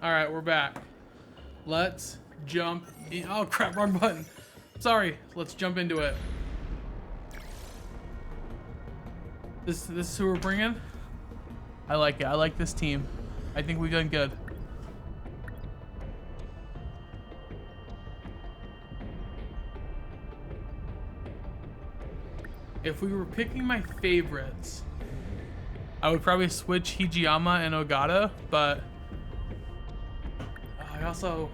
Alright, we're back. Let's jump in. Oh crap, wrong button. Sorry, let's jump into it. This is who we're bringing? I like it. I like this team. I think we done good. If we were picking my favorites, I would probably switch Hijiyama and Ogata, but I'd also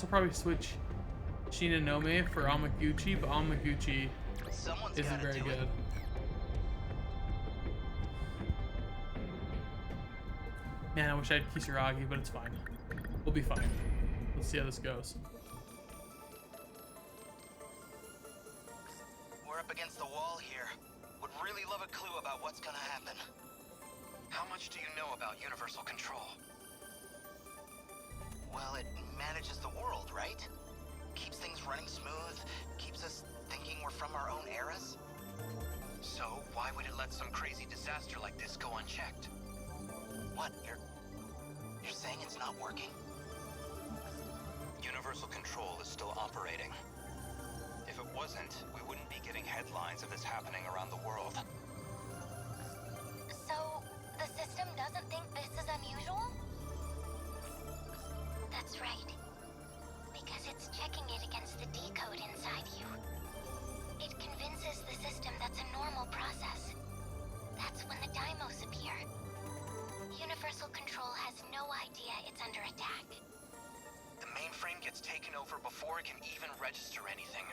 probably switch Shinonome for Amaguchi, but Amaguchi isn't very good. Man, I wish I had Kisaragi, but it's fine. We'll be fine. Let's see how this goes. We're up against the wall here. Would really love a clue about what's gonna happen. How much do you know about universal control? Well, it manages the world, right? Keeps things running smooth, keeps us thinking we're from our own eras. So, why would it let some crazy disaster like this go unchecked? What? You're saying it's not working? Universal control is still operating. If it wasn't, we wouldn't be getting headlines of this happening around the world. So, the system doesn't think this is unusual? That's right. Because it's checking it against the decode inside you. It convinces the system that's a normal process. That's when the Daimos appear. Universal control has no idea it's under attack. The mainframe gets taken over before it can even register anything.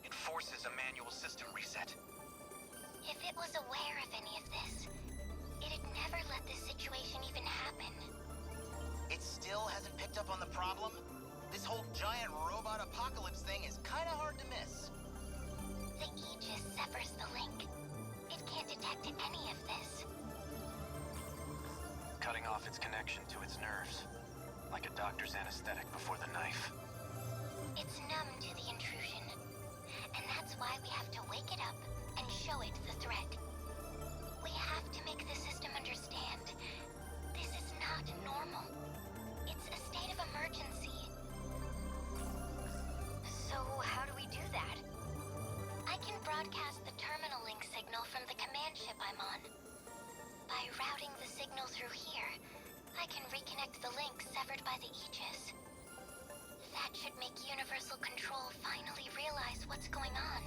It forces a manual system reset. If it was aware of any of this, it'd never let this situation even happen. It still hasn't picked up on the problem? This whole giant robot apocalypse thing is kinda hard to miss. The Aegis severs the link. It can't detect any of this. Cutting off its connection to its nerves. Like a doctor's anesthetic before the knife. It's numb to the intrusion. And that's why we have to wake it up and show it the threat. We have to make the system understand this is not normal. It's a state of emergency. So how do we do that? I can broadcast the terminal link signal from the command ship I'm on. By routing the signal through here, I can reconnect the link severed by the Aegis. That should make Universal Control finally realize what's going on.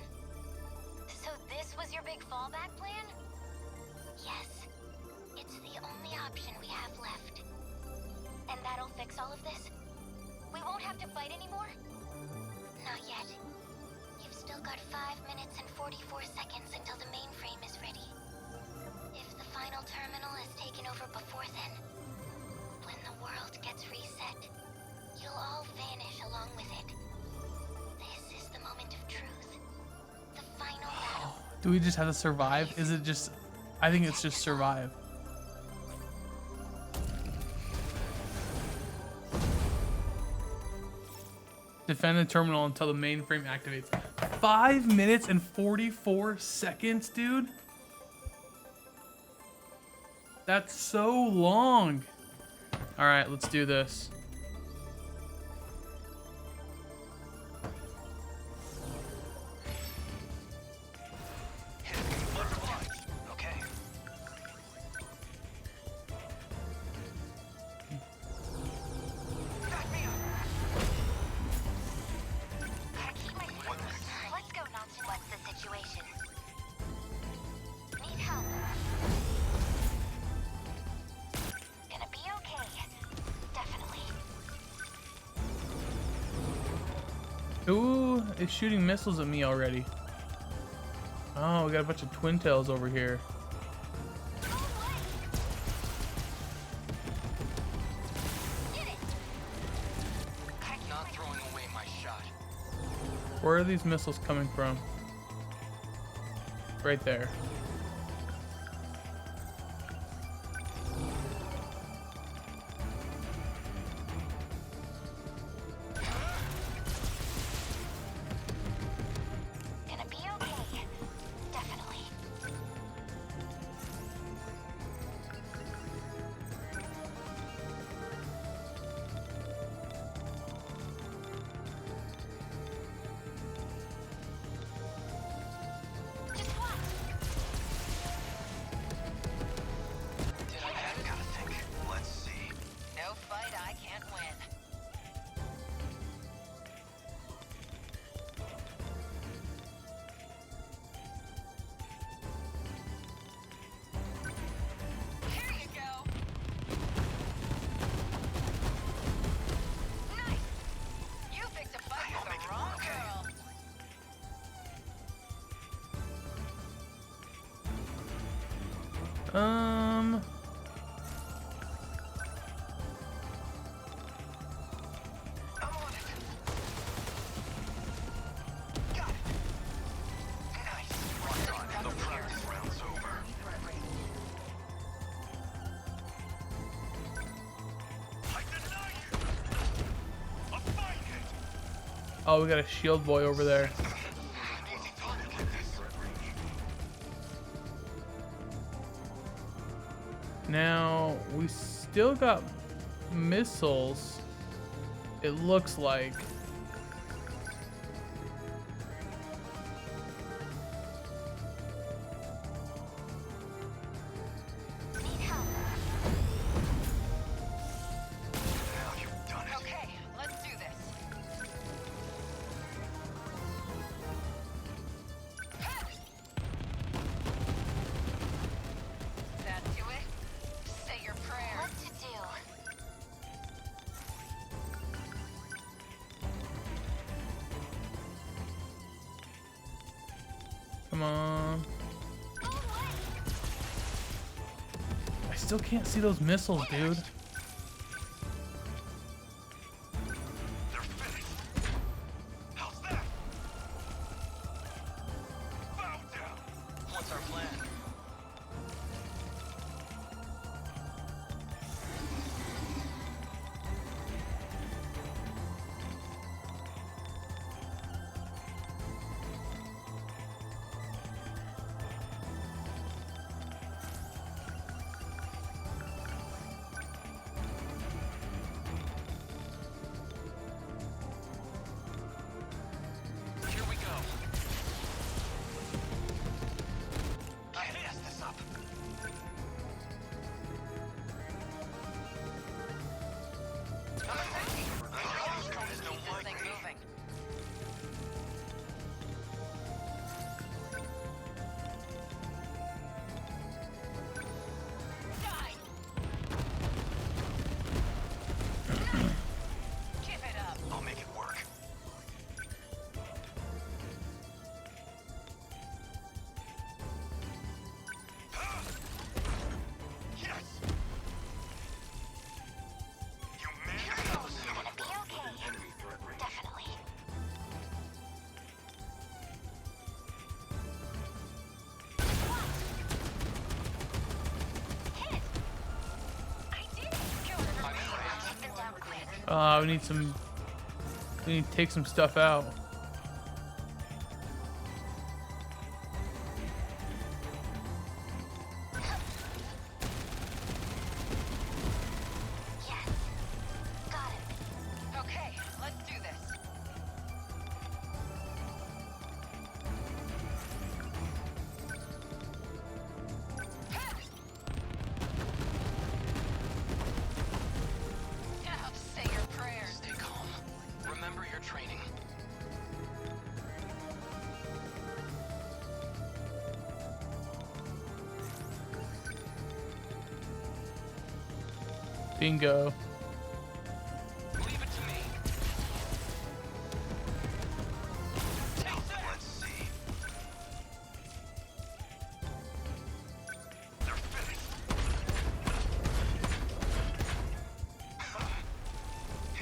So this was your big fallback plan? Yes. It's the only option we have left. And that'll fix all of this? We won't have to fight anymore? Not yet. You've still got 5 minutes and 44 seconds until the mainframe is ready. If the final terminal is taken over before then, when the world gets reset, you'll all vanish along with it. This is the moment of truth. The final battle. Do we just have to survive? Is it just... I think it's just survive. Defend the terminal until the mainframe activates. 5 minutes and 44 seconds, dude? That's so long. All right, let's do this. Okay. Let's go not to what's the situation. Need help. Gonna be okay. Definitely. Ooh, it's shooting missiles at me already. Oh, we got a bunch of twin tails over here. Not throwing away my shot. Where are these missiles coming from? Right there. Gonna be okay. Definitely. Um. I'm on it. Got it. Nice. Rock on. The practice round's over. I deny you. I'll find it. Oh, we got a shield boy over there. Easy target like this. Now we still got missiles. It looks like. Need help. Now you've done it. Okay, let's do this. That do it? Say your prayer. What to do? Come on. I still can't see those missiles, dude. They're finished. How's that? Bow down. What's our plan? Here we go. Can't mess this up. There's no Keep this thing way. moving. Die! Give it up. I'll make it work. Yes! You managed It's gonna be okay. Definitely. Hit! I did it! Kill her. Take them down quick. We need some. We need to take some stuff out. Yes. Got it. Okay, let's do this. Now say your prayers. Stay calm. Remember your training. Bingo. Leave it to me. Let's see. They're finished.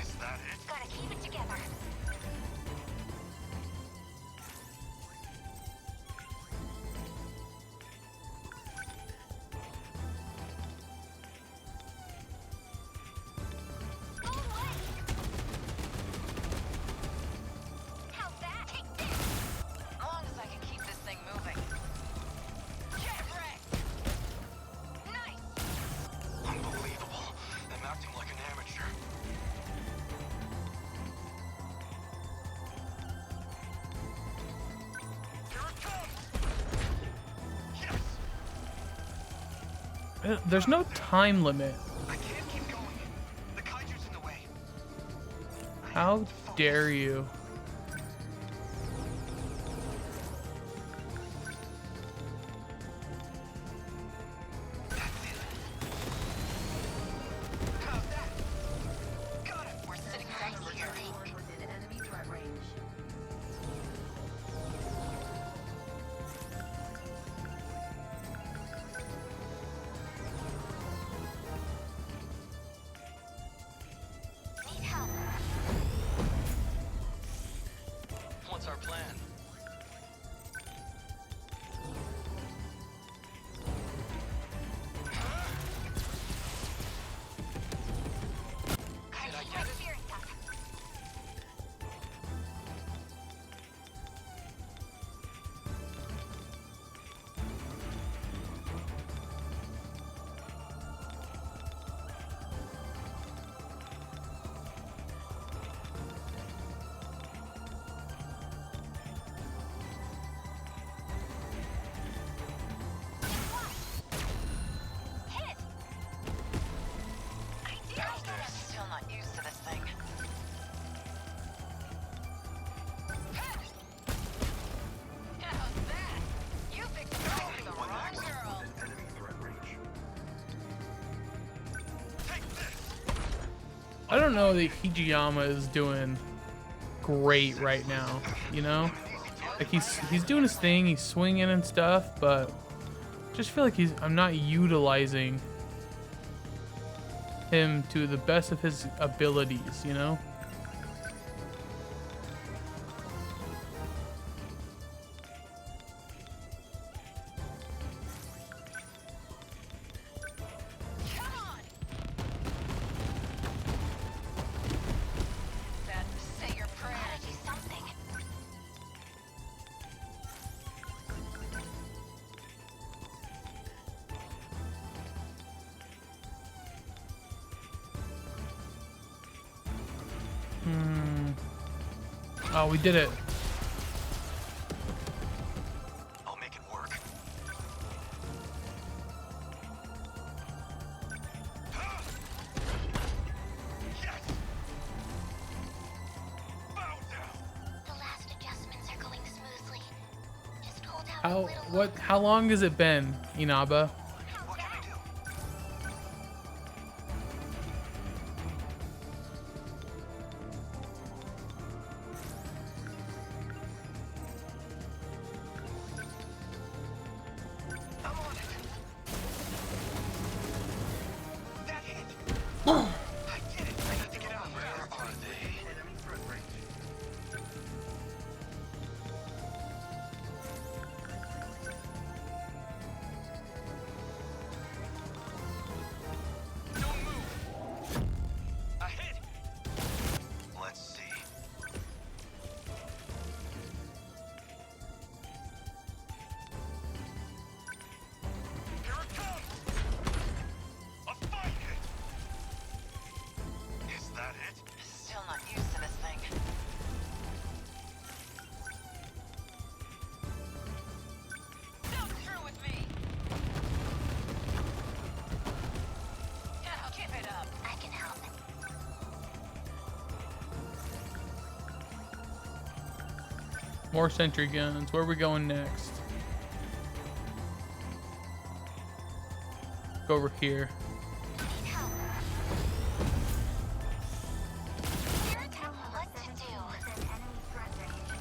Is that it? Gotta keep it together. How's that? Take this! As long as I can keep this thing moving. Get wrecked! Nice! Unbelievable. I'm acting like an amateur. Here it comes! Yes! There's no time limit. I can't keep going. The kaiju's in the way. How dare you? That's it. How's that? Got it. We're sitting right here. Within enemy threat range. what's our plan? Did I get it? Still not used to this thing. How's that? You picked the wrong girl. Enemy threat range. I don't know that Hijiyama is doing great right now, you know? Like he's doing his thing, he's swinging and stuff, but just feel like I'm not utilizing him to the best of his abilities, you know? Come on. That say your prayer. Gotta do something. Oh, we did it. I'll make it work. Yes! Bow down! The last adjustments are going smoothly. Just hold out a How little how long has it been, Inaba? What can I do? I'm on it. That hit. I did it. I need to get out. Where are they? Enemy threat range. Don't move. A hit. Let's see. Here it comes. A fine hit. Is that it? Still not used to this thing. Don't screw with me. Now keep it up. I can help. More sentry guns. Where are we going next? Go over here. Need help. Here, tell me what to do. Enemy threat range.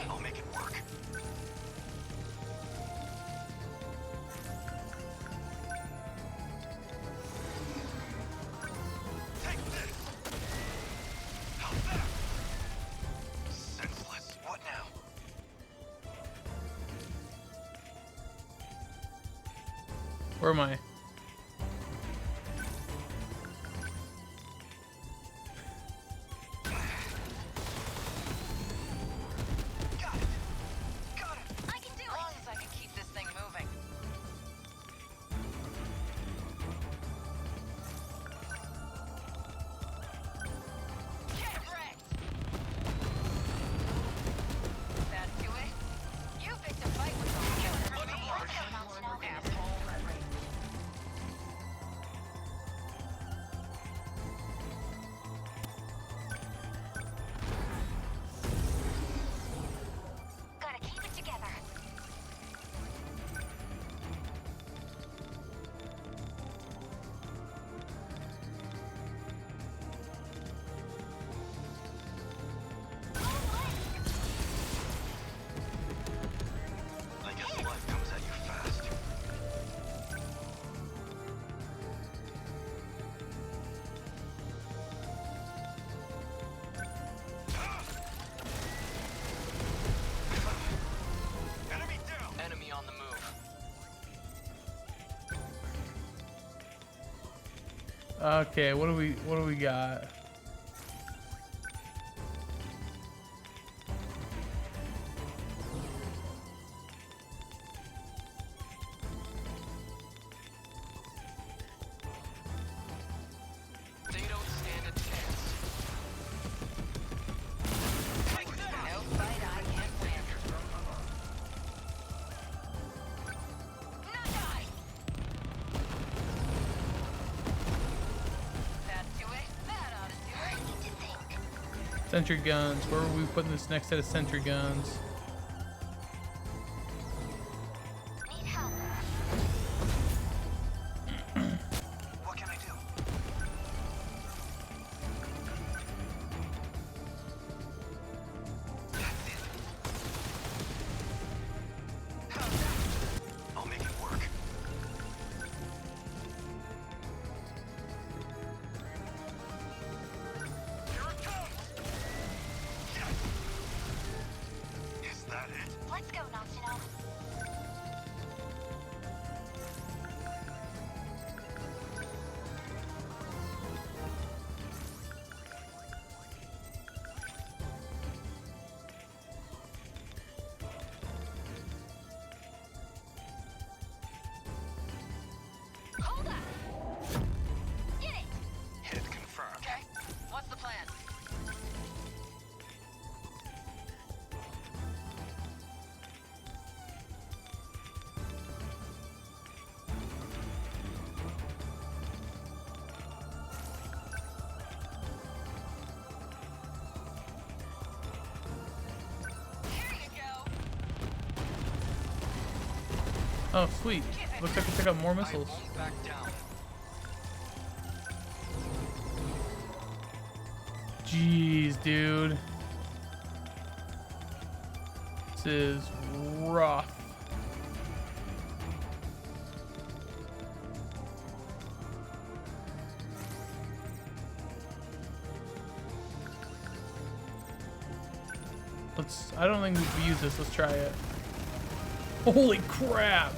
I'll make it work. Take this. How's that? Senseless. What now? Where am I? Got it. Got it. I can do it. As long as I can keep this thing moving. Get wrecked. That do it? You picked a fight with the killer. Asshole. Okay, what do we got? They don't stand a chance. No fight I can't win. Not die! That do it? That ought to do I it. need to think. Sentry guns. Where are we putting this next set of sentry guns? Need help. What can I do? That's it. How's that? I'll make it work. Here it comes! Yes! Is that it? Let's go, National. Hold up! Get it! Hit confirmed. Okay, what's the plan? Here you go! Oh, sweet. Looks like we took out more missiles. I won't back down. Jeez, dude. This is rough. I don't think we've used this. Let's try it. Holy crap.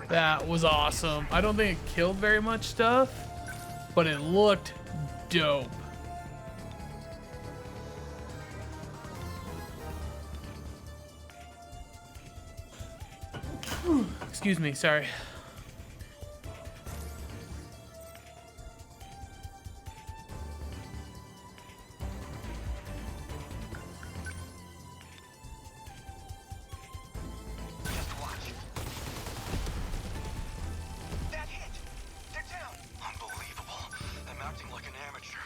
That was awesome. I don't think it killed very much stuff, but it looked dope. Excuse me, sorry. Just watch. That hit! They're down! Unbelievable. I'm acting like an amateur.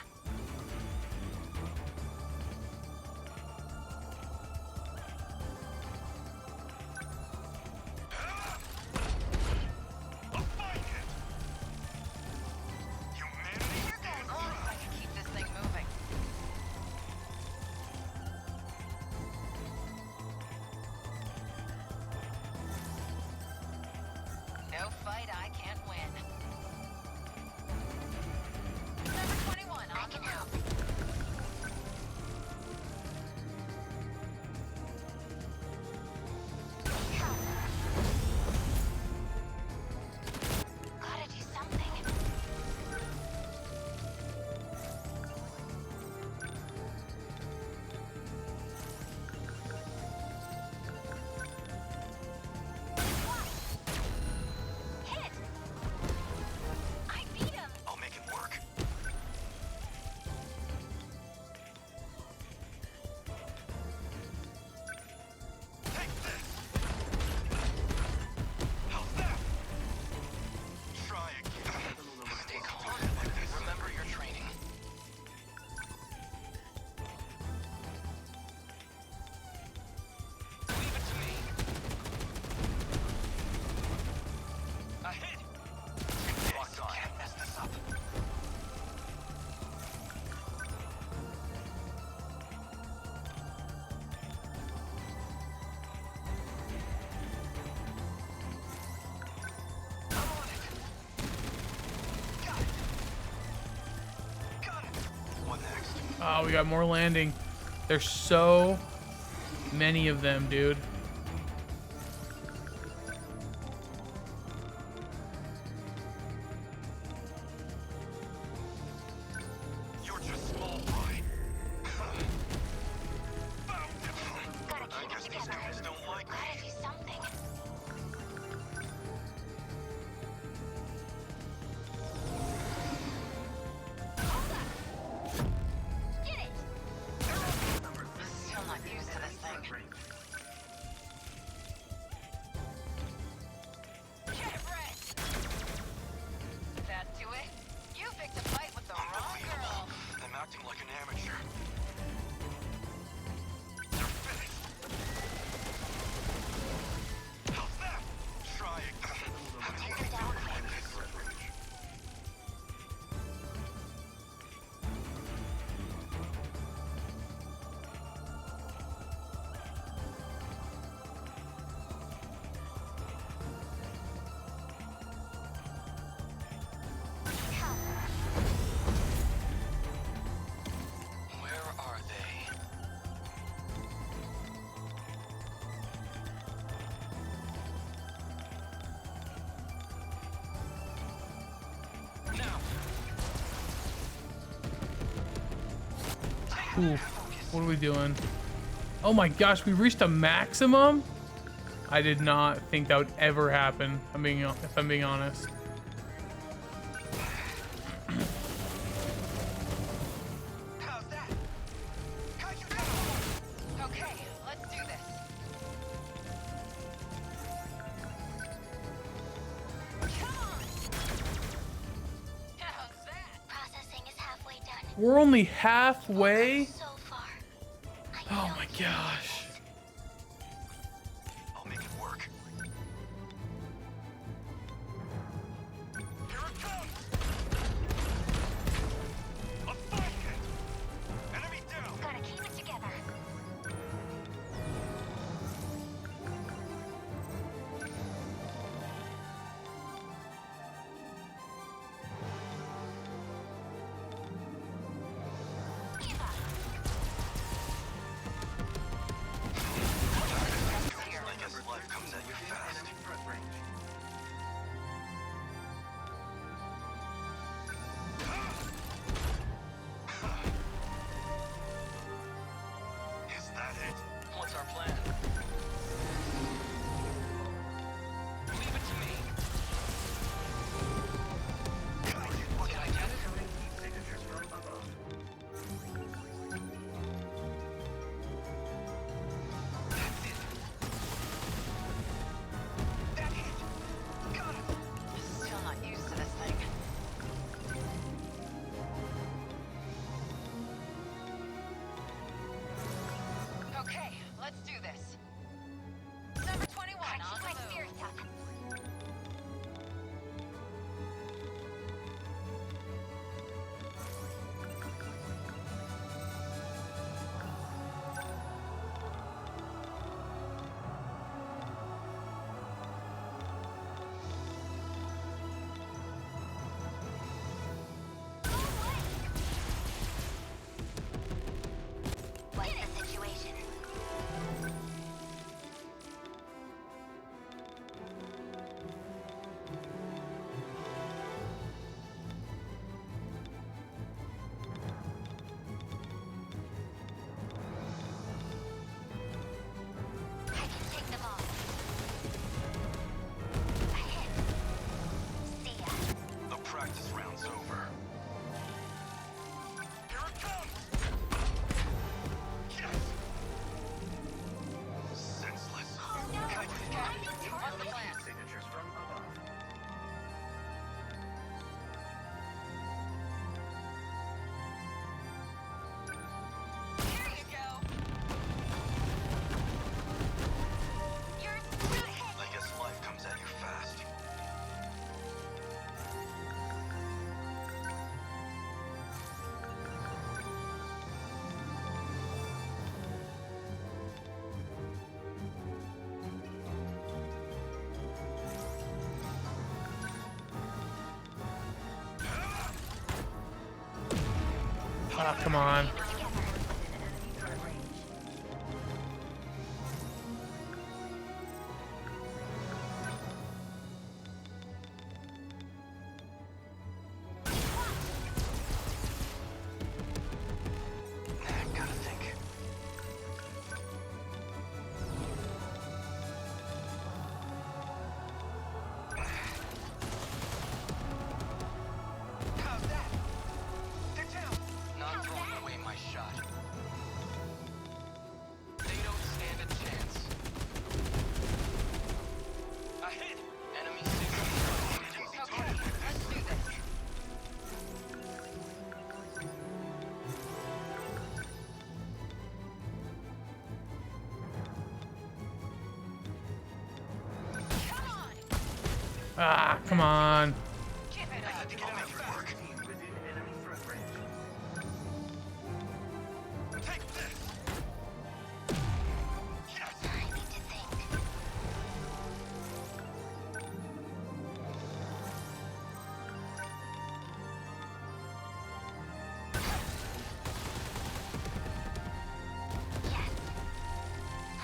A fine hit! Humanity As long as I can keep this thing moving. No fight I can't win. Number 21 on the move. Gotta do something. Hit! I beat him! I'll make it work. Take this! How's that? Try again. Stay calm. Remember your training. Leave it to me. A hit! Locked on. Can't mess this up. I'm on it. Got it. Got it. What next? Oh, we got more landing. There's so many of them, dude. You're just small fry. Gotta I keep guess it these together. goons don't like me. Gotta do something. Hold up! Get it! Still not used to this thing. Range. Get wrecked! That do it? You picked a fight with the wrong girl. I'm acting like an amateur. They're finished. How's that? Try again. Take it down quick. Threat range. Where are they? Now. Oof. What are we doing? Oh my gosh, we reached a maximum? I did not think that would ever happen, if I'm being honest. How's that? Cut you down. Okay, let's do this. Come on! How's that? Processing is halfway done. We're only halfway? So far. I Oh know my you gosh. I'll make it work. Here it comes! A fight hit! Enemy down! gotta keep it together. Give up. I guess life comes at you fast. Enemy threat range. Is that it? What's our plan? Leave it to me. What did I get? Counting heat signatures from above. That's it. That hit. Got it. Still not used to this thing. Okay, let's do this. Number 21 Gotta on keep my the move. spirits up. What's the situation? I can take them all. A hit. See ya. The practice round's over. Here it comes! Yes! Senseless. Oh no! I can What's the totally. plan? Signatures from above. Here you go. You're still hit. I guess life comes at you fast. Ah, come on. Together. Enemy threat range. Ah, come on. Give it up. I'll make it work. Team within enemy threat range. Take this! Yes! I need to think. Yes.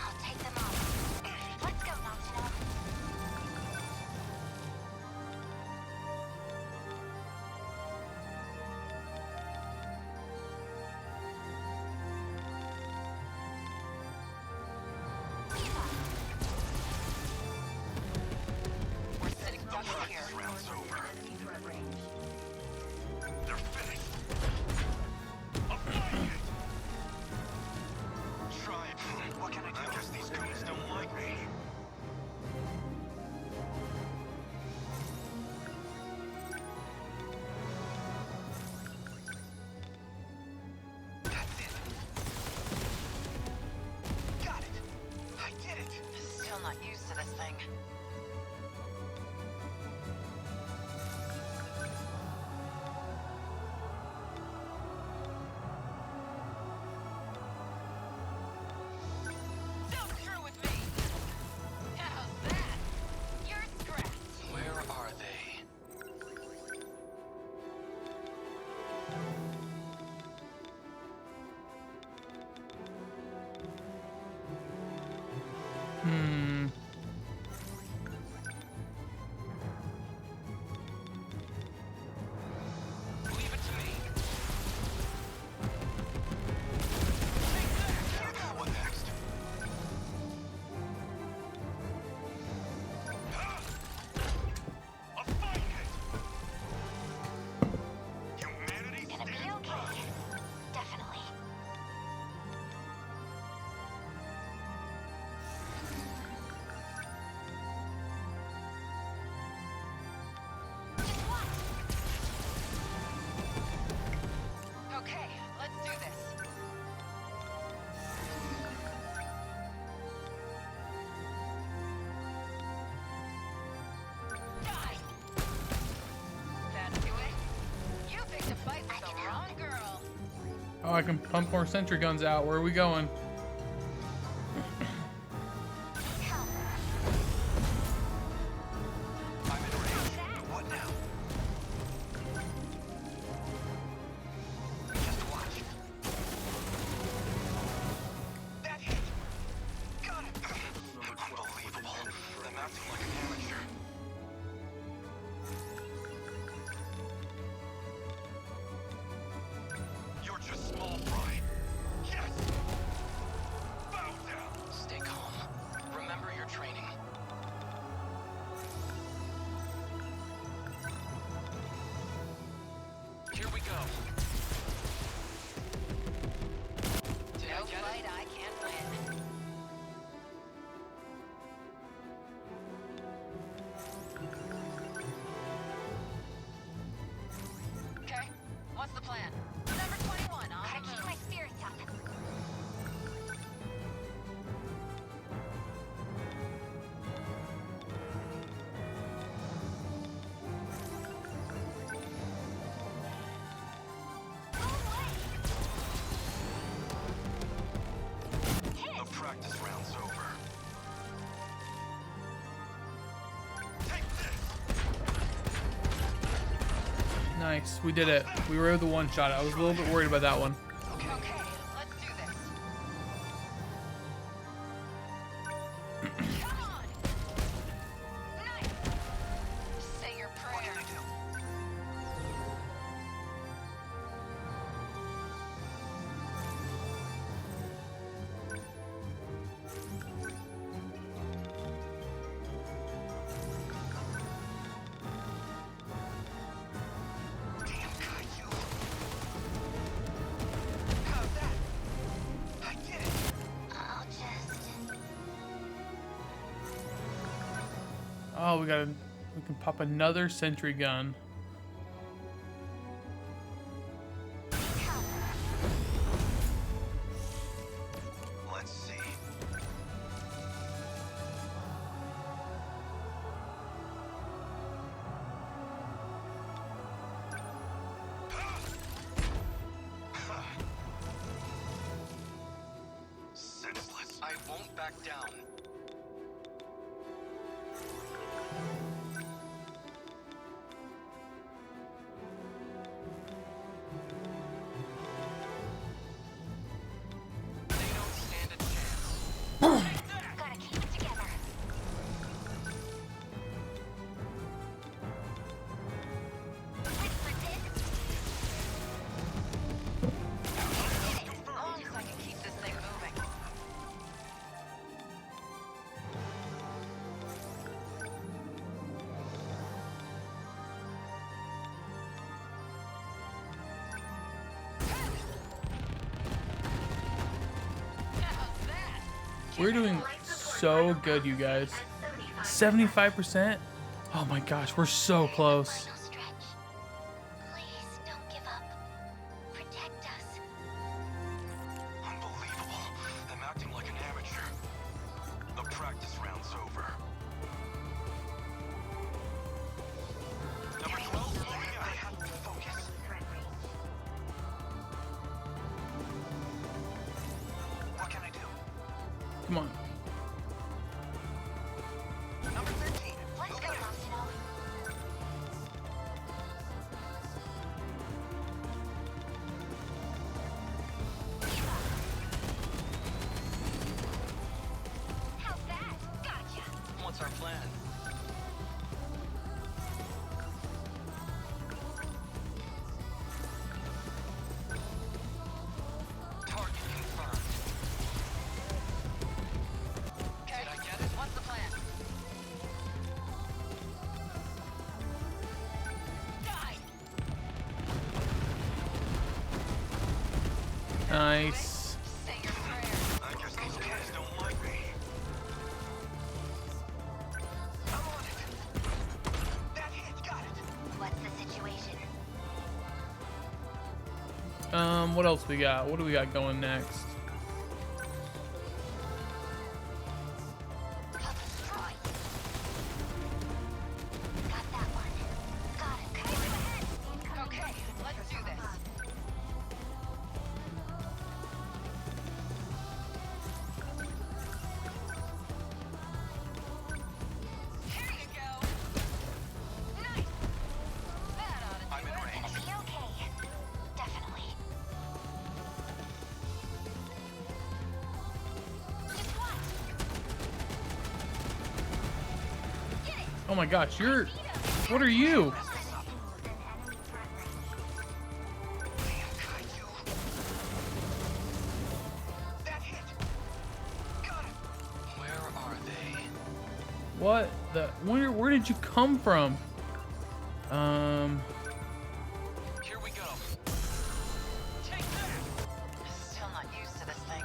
I'll take them all. Let's go, Sentinel. We're sitting ducks here. This round's over. Enemy threat range. They're finished. Applying it! Try it. What can I do? I guess these goons don't like me. That's it. Got it. I did it. Still not used to this thing. Still through with me. How's that? You're scratched. Where are they? Hmm. Leave it to me. Take that! You got one next. I'll find it! Humanity Gonna be stand okay. by. Definitely. Just watch. Okay, let's do this. Die! That do it? You picked a fight with the wrong girl. Oh, I can pump more sentry guns out. Where are we going? Help. I'm in range. What now? Just watch. That hit. Got it. Unbelievable. I'm acting like an amateur. You're just small fry. Yes. Bow down. Stay calm. Remember your training. Here we go. Did No I get fight it? I can't win. Okay, what's the plan? Number 21 on Gotta the keep move. my spirits up. The practice round's over. Take this! Nice. We did it. We were able to one-shot it. I was a little bit worried about that one. Okay, let's do this. Come on! Nice! Say your What can prayer. I do? Damn Caillou. How's that? I did it. I'll just... Oh, we can pop another sentry gun. Help. Let's see. back down. They don't stand a chance. Gotta keep it together. Whispered it. As long as I can keep this thing moving. How's that? We're doing so good, you guys. 75%? Oh my gosh, we're so close. Final stretch. Please don't give up. Protect us. Unbelievable. I'm acting like an amateur. The practice round's over. Number 12, moving out. I have to focus. What can I do? Come on. Number 13, Let's moving go, out. Sentinel. How's that? Gotcha. What's our plan? Target confirmed. Okay, Did I get it? what's the plan? Die! Nice. Say your prayers. I guess those guys don't like me. I'm on it. That hit, got it. What's the situation? What else we got? What do we got going next? I'll destroy. Got that one. Got it. Come ahead. Okay, let's do this. Here you go. Nice. That ought to I'm do in it. range. Gonna be okay. Definitely. Just watch. Get it. Oh my gosh, you're... What are you? Damn, Kaiju. That hit. Got it. Where are they? What the... Where did you come from? Here we go. Take that. Still not used to this thing.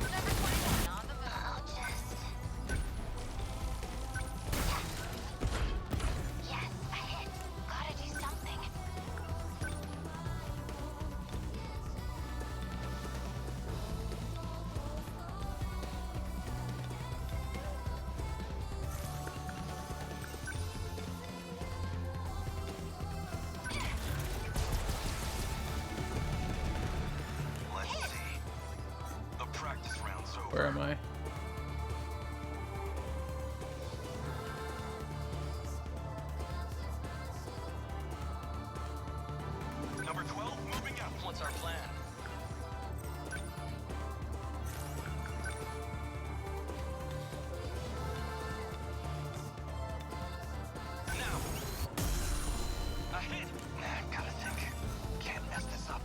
Number 21 on the move. I'll just... Yes, a hit. Gotta do something. Let's see. The practice round's over. Where am I? Number 12, moving out. What's our plan? Now. A hit. Gotta think. Can't mess this up.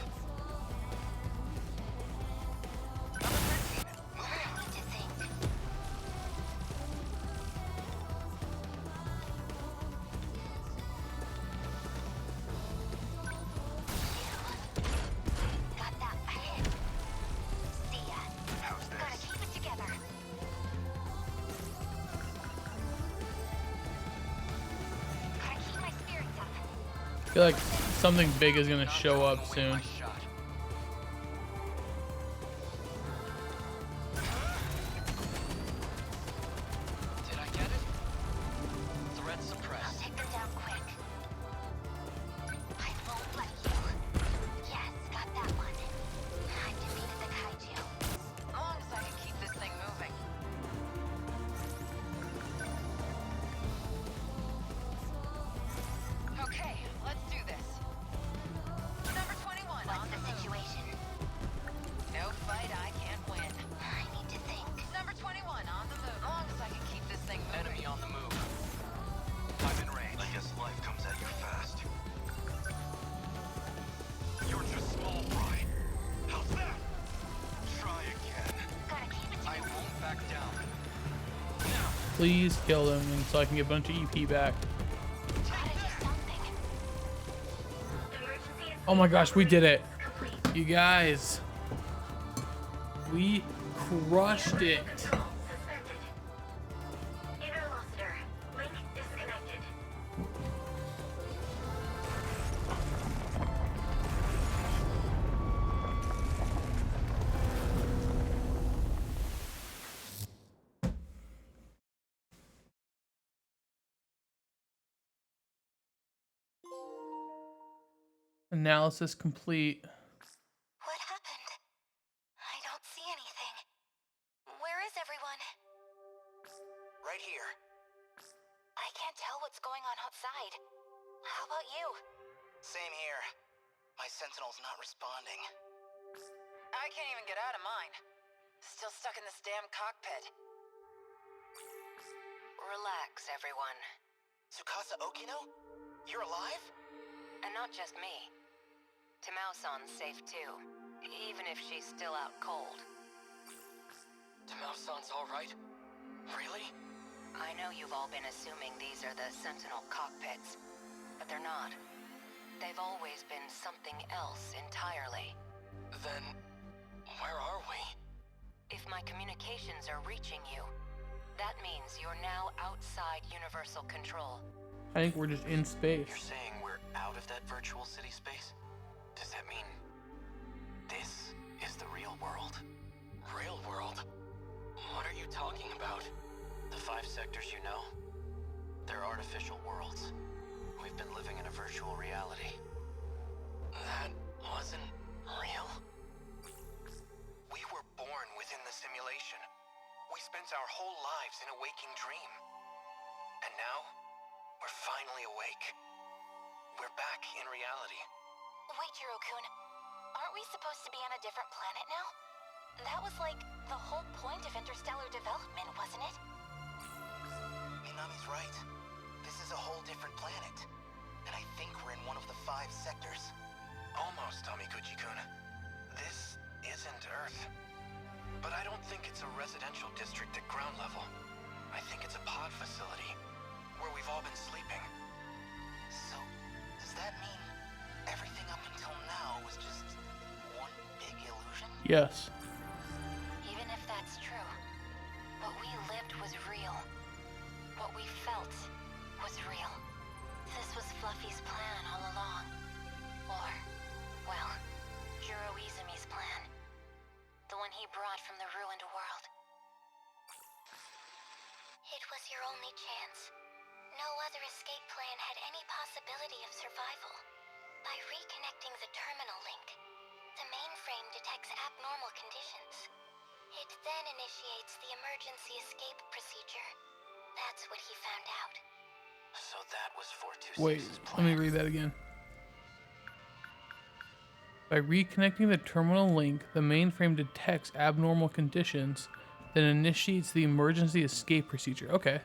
Number 13, moving I out. need to think. Got that a hit. See ya. How's Gotta this? keep it together. Gotta keep my spirits up. I feel like something big is gonna Not show throwing up away soon. my shot. Did I get it? Threat I'll suppressed. take them down quick. I won't let you. Yes, got that one. I defeated the kaiju. Please kill them and so I can get a bunch of EP back. Gotta do something. Emergency Oh my gosh, we did it. complete. You guys. We crushed it. Suspended. Interlocutor. Link disconnected. Analysis complete. What happened? I don't see anything. Where is everyone? Right here. I can't tell what's going on outside. How about you? Same here. My Sentinel's not responding. I can't even get out of mine. Still stuck in this damn cockpit. Relax, everyone. Tsukasa Okino? You're alive? And not just me. Timao-san's safe too, even if she's still out cold. Timao-san's alright? Really? I know you've all been assuming these are the Sentinel cockpits, but they're not. They've always been something else entirely. Then, where are we? If my communications are reaching you, that means you're now outside Universal Control. I think we're just in space. You're saying we're out of that virtual city space? Does that mean this is the real world? Real world? What are you talking about? The 5 sectors you know? They're artificial worlds. We've been living in a virtual reality. That wasn't real? We were born within the simulation. We spent our whole lives in a waking dream. And now, we're finally awake. We're back in reality. Wait, Jiro-kun. Aren't we supposed to be on a different planet now? That was like the whole point of interstellar development, wasn't it? Minami's right. This is a whole different planet. And I think we're in one of the 5 sectors. Almost, Tamiguchi-kun. This isn't Earth. But I don't think it's a residential district at ground level. I think it's a pod facility, where we've all been sleeping. So, does that mean everything up until now was just one big illusion? Yes. Even if that's true, what we lived was real. What we felt was real. This was Fluffy's plan all along. Or, well, Jiro Izumi's plan. The one he brought from the ruined world. It was your only chance. No other escape plan had any possibility of survival. By reconnecting the terminal link, the mainframe detects abnormal conditions. It then initiates the emergency escape procedure. That's what he found out. So that was 426's Wait, plan. let me read that again. By reconnecting the terminal link, the mainframe detects abnormal conditions, then initiates the emergency escape procedure. Okay.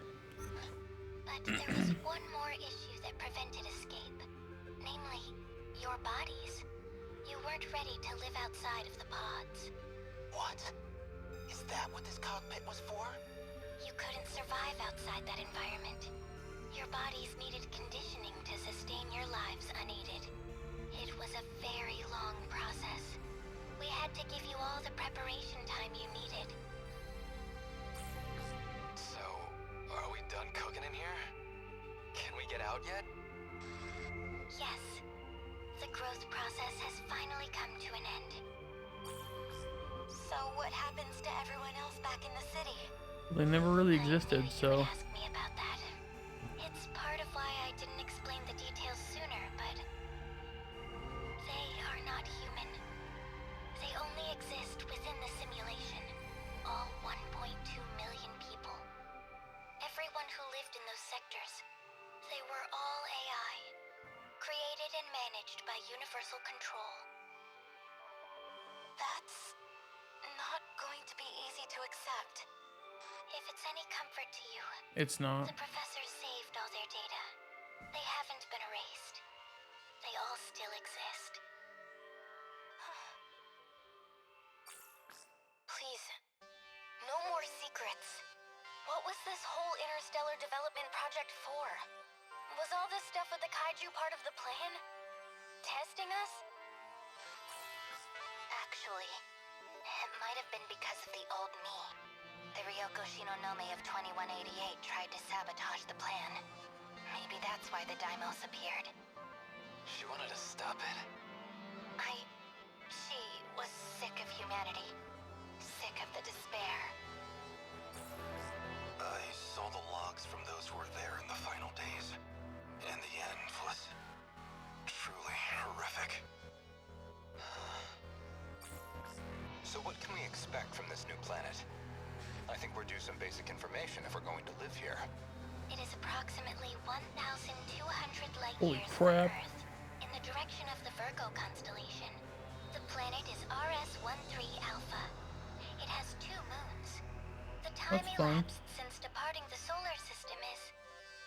But there was one more issue that prevented escape. Namely, your bodies. You weren't ready to live outside of the pods. What? Is that what this cockpit was for? You couldn't survive outside that environment. Your bodies needed conditioning to sustain your lives unaided. It was a very long process. We had to give you all the preparation time you needed. So, are we done cooking in here? Can we get out yet? Yes, the growth process has finally come to an end. So what happens to everyone else back in the city? They never really I knew existed, you so would ask me about that. It's part of why I didn't explain the details sooner, but they are not human. They only exist within the simulation. All 1.2 million people. Everyone who lived in those sectors. They were all AI. Created and managed by Universal Control. That's not going to be easy to accept. If it's any comfort to you, it's not. the professor saved all their data. They haven't been erased. They all still exist. Please, no more secrets. What was this whole interstellar development project for? Was all this stuff with the kaiju part of the plan? Testing us? Actually, it might have been because of the old me. The Ryoko Shinonome of 2188 tried to sabotage the plan. Maybe that's why the Daimos appeared. She wanted to stop it? She was sick of humanity. Sick of the despair. I saw the logs from those who were there in the final days. And the end was truly horrific. So what can we expect from this new planet? I think we're due some basic information if we're going to live here. It is approximately 1,200 light Holy years crap. from Earth, in the direction of the Virgo constellation. The planet is RS-13 Alpha. It has 2 moons. The time That's fun. elapsed since departing the solar system is...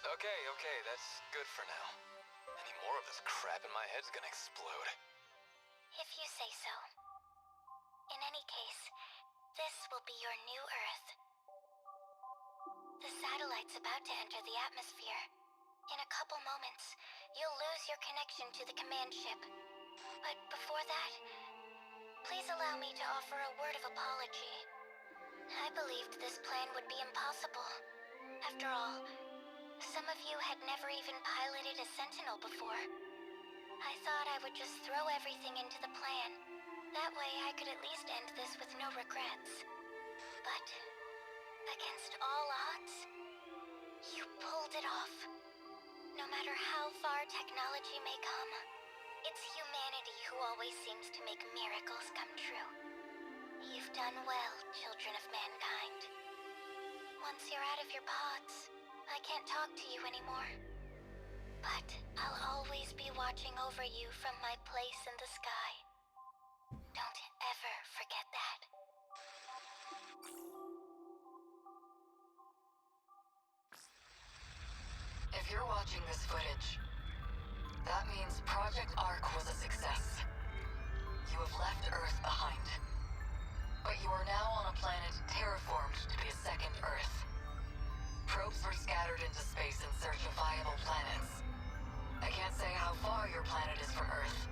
Okay, that's good for now. Any more of this crap in my head's gonna explode. If you say so. In any case, this will be your new Earth. The satellite's about to enter the atmosphere. In a couple moments, you'll lose your connection to the command ship. But before that, please allow me to offer a word of apology. I believed this plan would be impossible. After all, some of you had never even piloted a Sentinel before. I thought I would just throw everything into the plan. That way I could at least end this with no regrets. But, against all odds, you pulled it off. No matter how far technology may come, it's humanity who always seems to make miracles come true. You've done well, children of mankind. Once you're out of your pods, I can't talk to you anymore. But I'll always be watching over you from my place in the sky. Don't ever forget that. If you're watching this footage, that means Project Ark was a success. You have left Earth behind. But you are now on a planet terraformed to be a second Earth. Probes were scattered into space in search of viable planets. I can't say how far your planet is from Earth,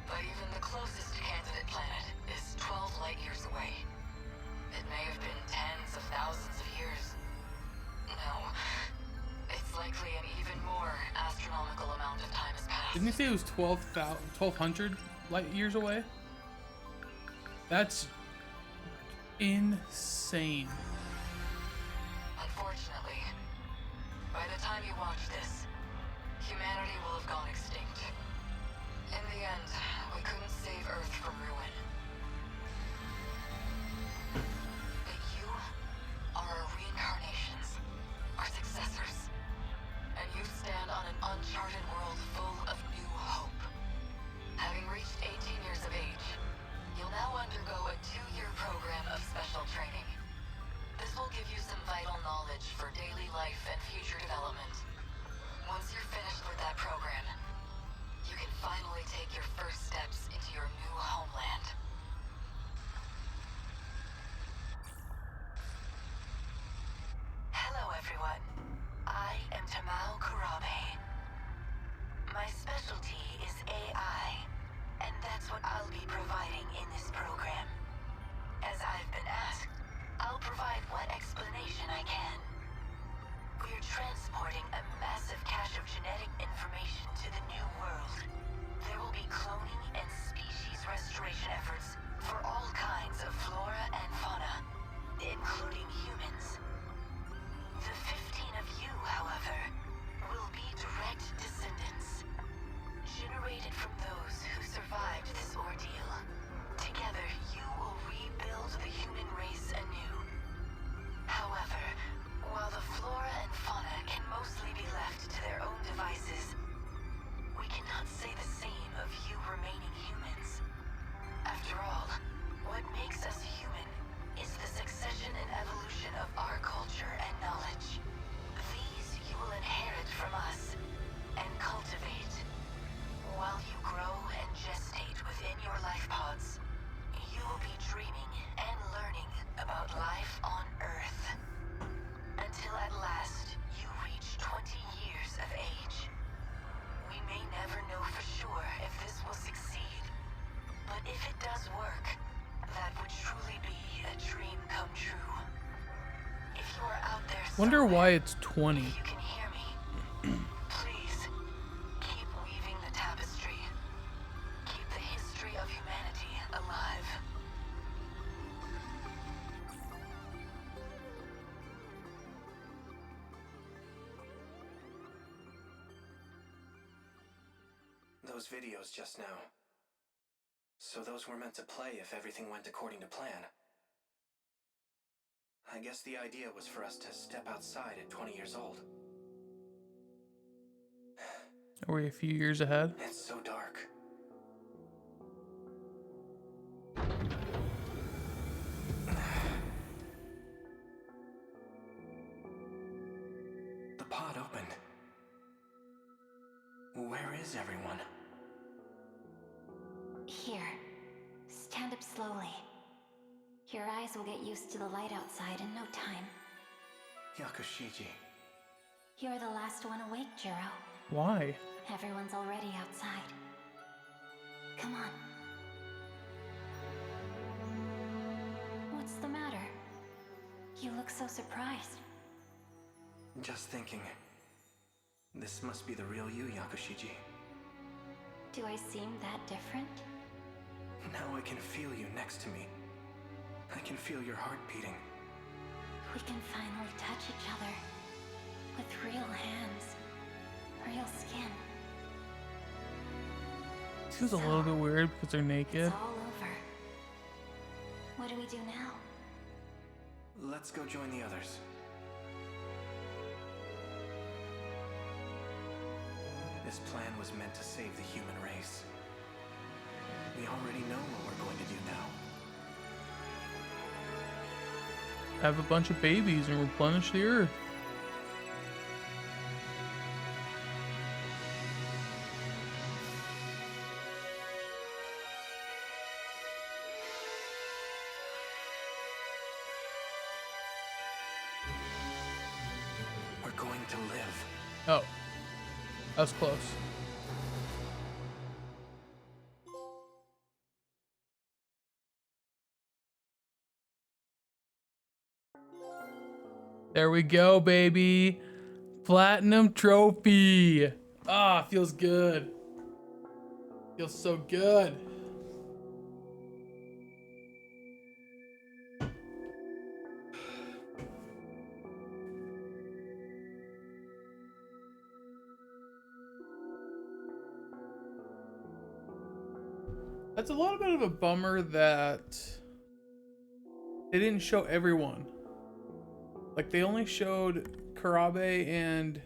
but even the closest candidate planet is 12 light years away. It may have been tens of thousands of years. No, it's likely an even more astronomical amount of time has passed. Didn't you say it was 1,200 light years away? That's insane. Unfortunately, by the time you watch this, humanity will have gone extinct. In the end, we couldn't save Earth from ruin. But you are our reincarnations, our successors. And you stand on an uncharted world full of new hope. Having reached 18 years of age, you'll now undergo a 2-year program of special training. This will give you some vital knowledge for daily life and future development. Once you're finished with that program, you can finally take your first steps into your new homeland. Hello, everyone. I am Tamao Kurabe. My specialty is AI, and that's what I'll be providing in this program. As I've been asked, I'll provide what explanation I can. We're transporting a massive cache of genetic information to the new world. There will be cloning and species restoration efforts for all kinds of flora and fauna, including humans. The 15 of you, however, will be direct descendants, generated from those who survived this ordeal. Together, you will rebuild the human race anew. However, while the flora and fauna can mostly be left to their own devices, we cannot say the same of you remaining humans. After all, what makes us human is the succession and evolution Wonder why it's 20. If you can hear me, please keep weaving the tapestry. Keep the history of humanity alive. Those videos just now. So those were meant to play if everything went according to plan. I guess the idea was for us to step outside at 20 years old. Are we a few years ahead? It's so dark. The pod opened. Where is everyone? Here. Stand up slowly. Your eyes will get used to the light outside in no time. Yakushiji. You're the last one awake, Jiro. Why? Everyone's already outside. Come on. What's the matter? You look so surprised. Just thinking. This must be the real you, Yakushiji. Do I seem that different? Now I can feel you next to me. I can feel your heart beating. We can finally touch each other. With real hands. Real skin. Feels a little bit weird because they're naked. It's all over. What do we do now? Let's go join the others. This plan was meant to save the human race. We already know what we're going to do now. Have a bunch of babies and replenish the earth. We're going to live. Oh. That was close. There we go, baby. Platinum trophy. Ah, feels good. Feels so good. That's a little bit of a bummer that they didn't show everyone. Like, they only showed Kurabe and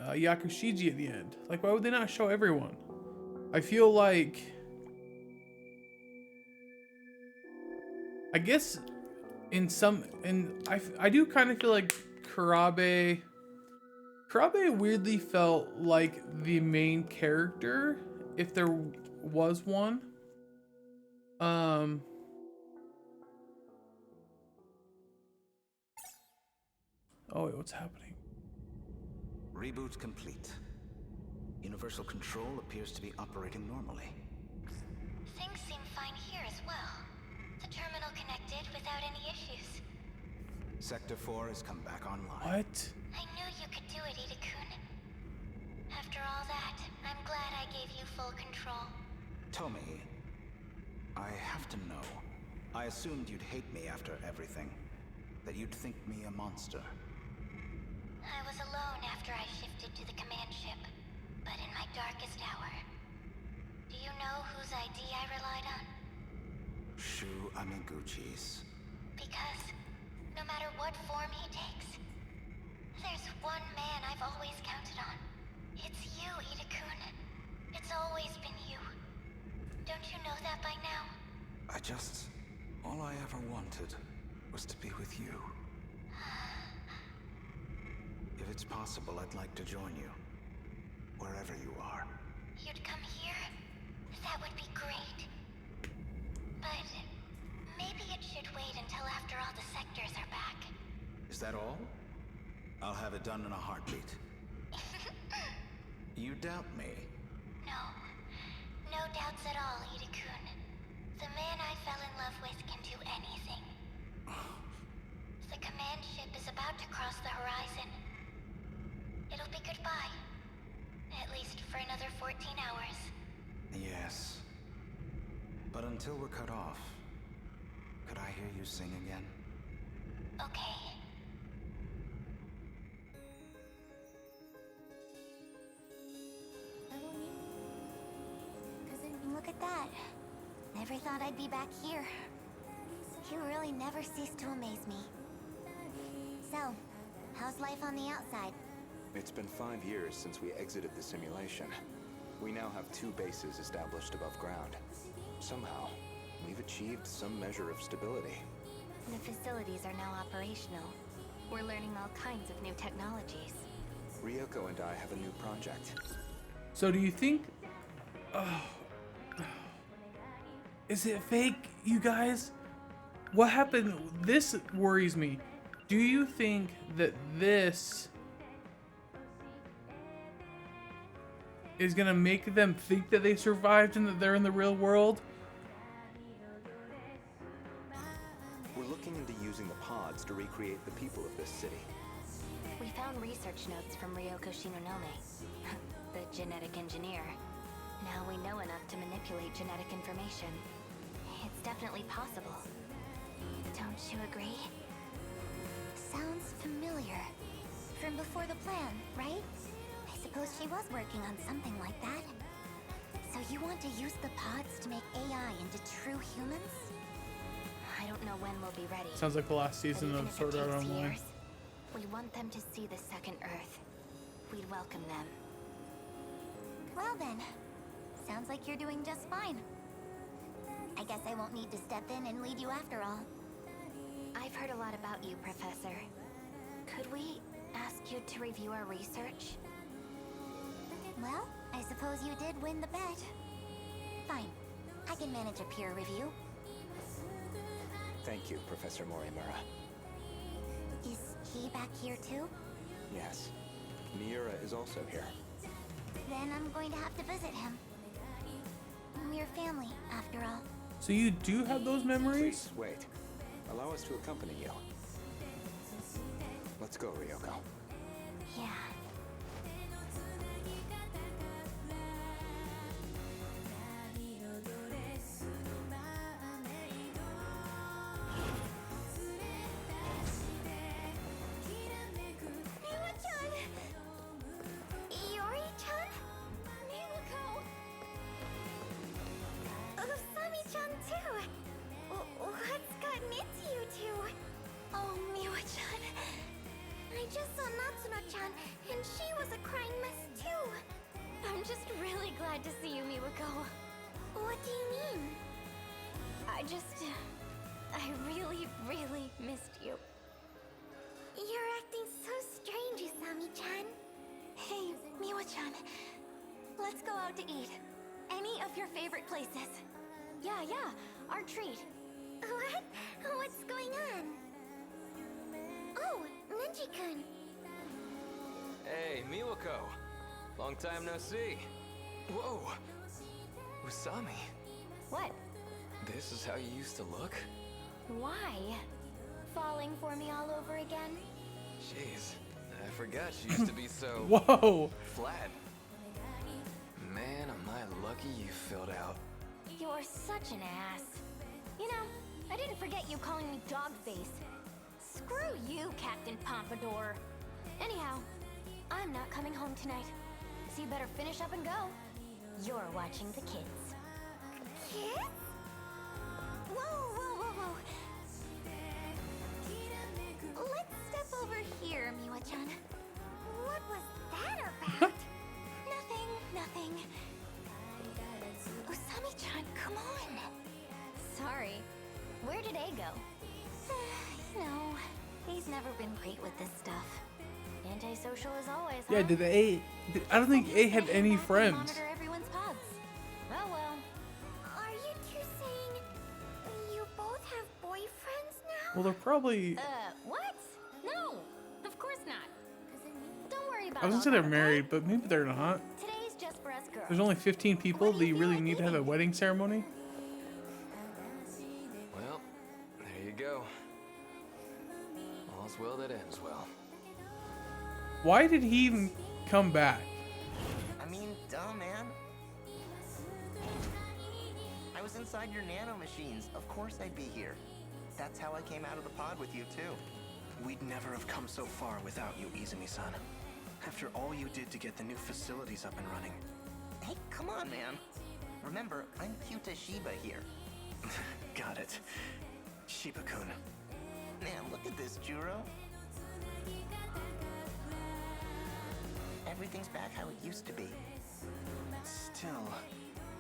Yakushiji at the end. Like, why would they not show everyone? I feel like... I guess I do kind of feel like Kurabe weirdly felt like the main character, if there was one. Oh wait, what's happening? Reboot complete. Universal control appears to be operating normally. Things seem fine here as well. The terminal connected without any issues. Sector 4 has come back online. What? I knew you could do it, Ida-kun. After all that, I'm glad I gave you full control. Tommy, I have to know. I assumed you'd hate me after everything. That you'd think me a monster. I was alone after I shifted to the command ship, but in my darkest hour. Do you know whose ID I relied on? Shu Amiguchi's. Because no matter what form he takes, there's one man I've always counted on. It's you, Ida-kun. It's always been you. Don't you know that by now? All I ever wanted was to be with you. If it's possible, I'd like to join you. Wherever you are. You'd come here? That would be great. But maybe it should wait until after all the sectors are back. Is that all? I'll have it done in a heartbeat. You doubt me? No. No doubts at all, Ida-kun. The man I fell in love with can do anything. The command ship is about to cross the horizon. It'll be goodbye. At least for another 14 hours. Yes. But until we're cut off, could I hear you sing again? Okay. Look at that. Never thought I'd be back here. You really never cease to amaze me. So, how's life on the outside? It's been 5 years since we exited the simulation. We now have 2 bases established above ground. Somehow, we've achieved some measure of stability. The facilities are now operational. We're learning all kinds of new technologies. Ryoko and I have a new project. So do you think... is it fake, you guys? What happened? This worries me. Do you think that this is gonna make them think that they survived and that they're in the real world? We're looking into using the pods to recreate the people of this city. We found research notes from Ryoko Shinonome, the genetic engineer. Now we know enough to manipulate genetic information. It's definitely possible. Don't you agree? Sounds familiar. From before the plan, right? I suppose she was working on something like that. So you want to use the pods to make AI into true humans? I don't know when we'll be ready. Sounds like the last But season even of if it Sword Art takes Online. years, we want them to see the second Earth. We'd welcome them. Well then, sounds like you're doing just fine. I guess I won't need to step in and lead you after all. I've heard a lot about you, Professor. Could we ask you to review our research? Well, I suppose you did win the bet. Fine. I can manage a peer review. Thank you, Professor Morimura. Is he back here too? Yes. Miura is also here. Then I'm going to have to visit him. We're family, after all. So you do have those memories? Please, wait. Allow us to accompany you. Let's go, Ryoko. Yeah. Miwa-chan! Iori-chan? Miwako! Usami-chan too! What's gotten into you two? Oh, Miwa-chan. I just saw Natsuno-chan, and she was a crying mess too. I'm just really glad to see you, Miwako. What do you mean? I really, really missed you. You're acting so strange, Usami-chan. Hey, Miwa-chan. Let's go out to eat. Any of your favorite places. Yeah, our treat. What? What's going on? Oh, Nenji-kun. Hey, Miwako. Long time no see. Whoa. Usami, What? this is how you used to look? Why? Falling for me all over again? Jeez, I forgot she used to be so Whoa! flat. Man, am I lucky you filled out. You're such an ass. You know, I didn't forget you calling me Dogface. Screw you, Captain Pompadour. Anyhow, I'm not coming home tonight. So you better finish up and go. You're watching the kids. Kids? Whoa. Let's step over here, Miwa-chan. What was that about? Nothing. Usami-chan, come on. Sorry. Where did A go? You know, he's never been great with this stuff. Antisocial as always, Yeah, huh? I don't think A had any friends. Monitor everyone's pods. Oh well. Are you two saying you both have boyfriends now? Well, they're probably... What? No, of course not. Don't worry about I was gonna say they're married, but maybe they're not. Today's just for us girls. There's only 15 people. Do you really need to have a wedding ceremony? Well, there you go. Why did he even come back? I mean, duh, man. I was inside your nano machines. Of course I'd be here. That's how I came out of the pod with you, too. We'd never have come so far without you, Izumi-san. After all you did to get the new facilities up and running. Hey, come on, man. Remember, I'm Kyuta Shiba here. Got it. Shiba-kun. Man, look at this, Juro. Everything's back how it used to be. Still,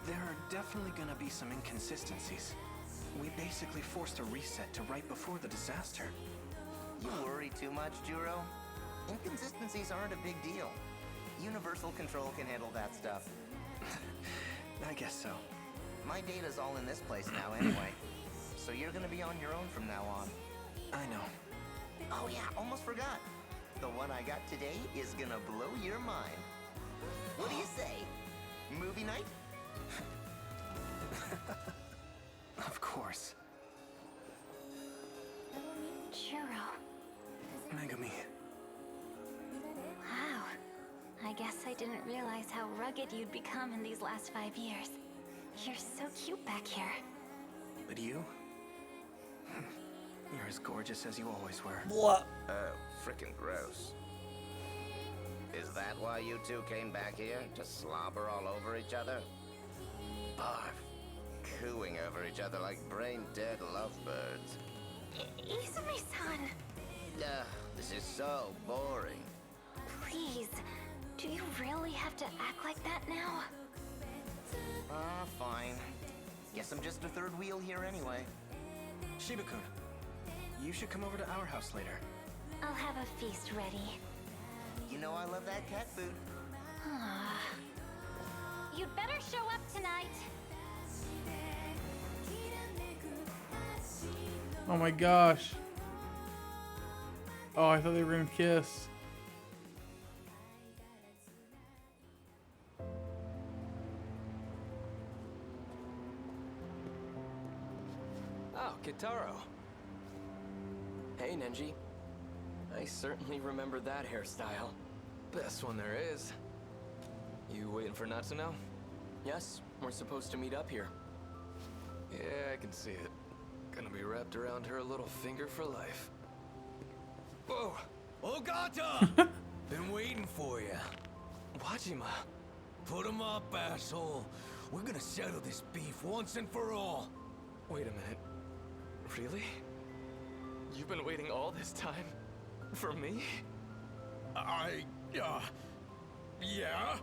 there are definitely gonna be some inconsistencies. We basically forced a reset to right before the disaster. You worry too much, Juro. Inconsistencies aren't a big deal. Universal Control can handle that stuff. I guess so. My data's all in this place now anyway. So you're gonna be on your own from now on. I know. Oh yeah, almost forgot. The one I got today is gonna blow your mind. What do you say? Movie night? Of course. Juro. Megumi. Wow. I guess I didn't realize how rugged you'd become in these last 5 years. You're so cute back here. But you? You're as gorgeous as you always were. Oh, frickin' gross. Is that why you two came back here? To slobber all over each other? Barf. Cooing over each other like brain-dead lovebirds. Izumi-san! This is so boring. Please, do you really have to act like that now? Fine. Guess I'm just a third wheel here anyway. Shiba-kun, you should come over to our house later. I'll have a feast ready. You know I love that cat food. You'd better show up tonight. Oh my gosh. Oh, I thought they were gonna kiss. Oh, Kitaro. Hey, Nenji. I certainly remember that hairstyle. Best one there is. You waiting for Natsuno? Yes, we're supposed to meet up here. Yeah, I can see it. Gonna be wrapped around her little finger for life. Whoa! Ogata! Been waiting for you. Wajima. Put 'em up, asshole. We're gonna settle this beef once and for all. Wait a minute. Really? You've been waiting all this time? For me? Yeah?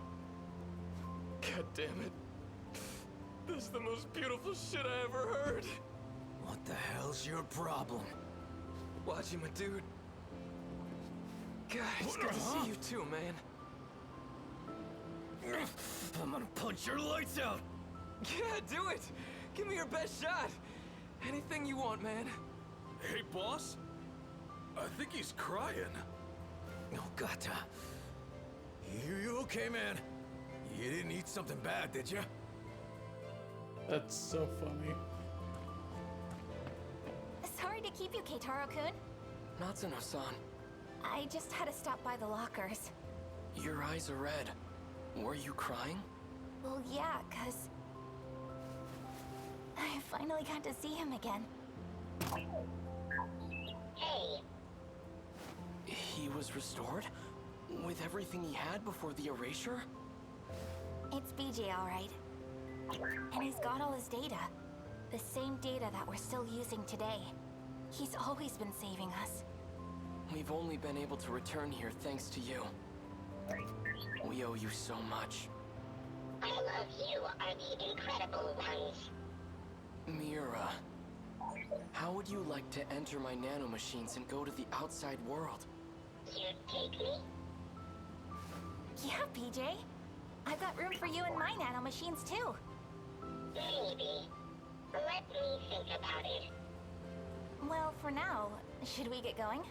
God damn it. This is the most beautiful shit I ever heard. What the hell's your problem? Wajima, dude. God, it's good to see you too, man. I'm gonna punch your lights out. Yeah, do it. Give me your best shot. Anything you want, man. Hey, boss. I think he's crying. Ogata. You okay, man? You didn't eat something bad, did you? That's so funny. Sorry to keep you, Keitaro-kun. Natsuno-san, I just had to stop by the lockers. your eyes are red. Were you crying? Well, yeah, 'cause I finally got to see him again. Hey, He was restored? With everything he had before the erasure? It's BJ, all right. And he's got all his data. The same data that we're still using today. He's always been saving us. We've only been able to return here thanks to you. We owe you so much. I love you are the incredible ones. Mira, how would you like to enter my nanomachines and go to the outside world? You take me? Yeah, BJ. I've got room for you in my nanomachines, too. Maybe. Let me think about it. Well, for now, should we get going?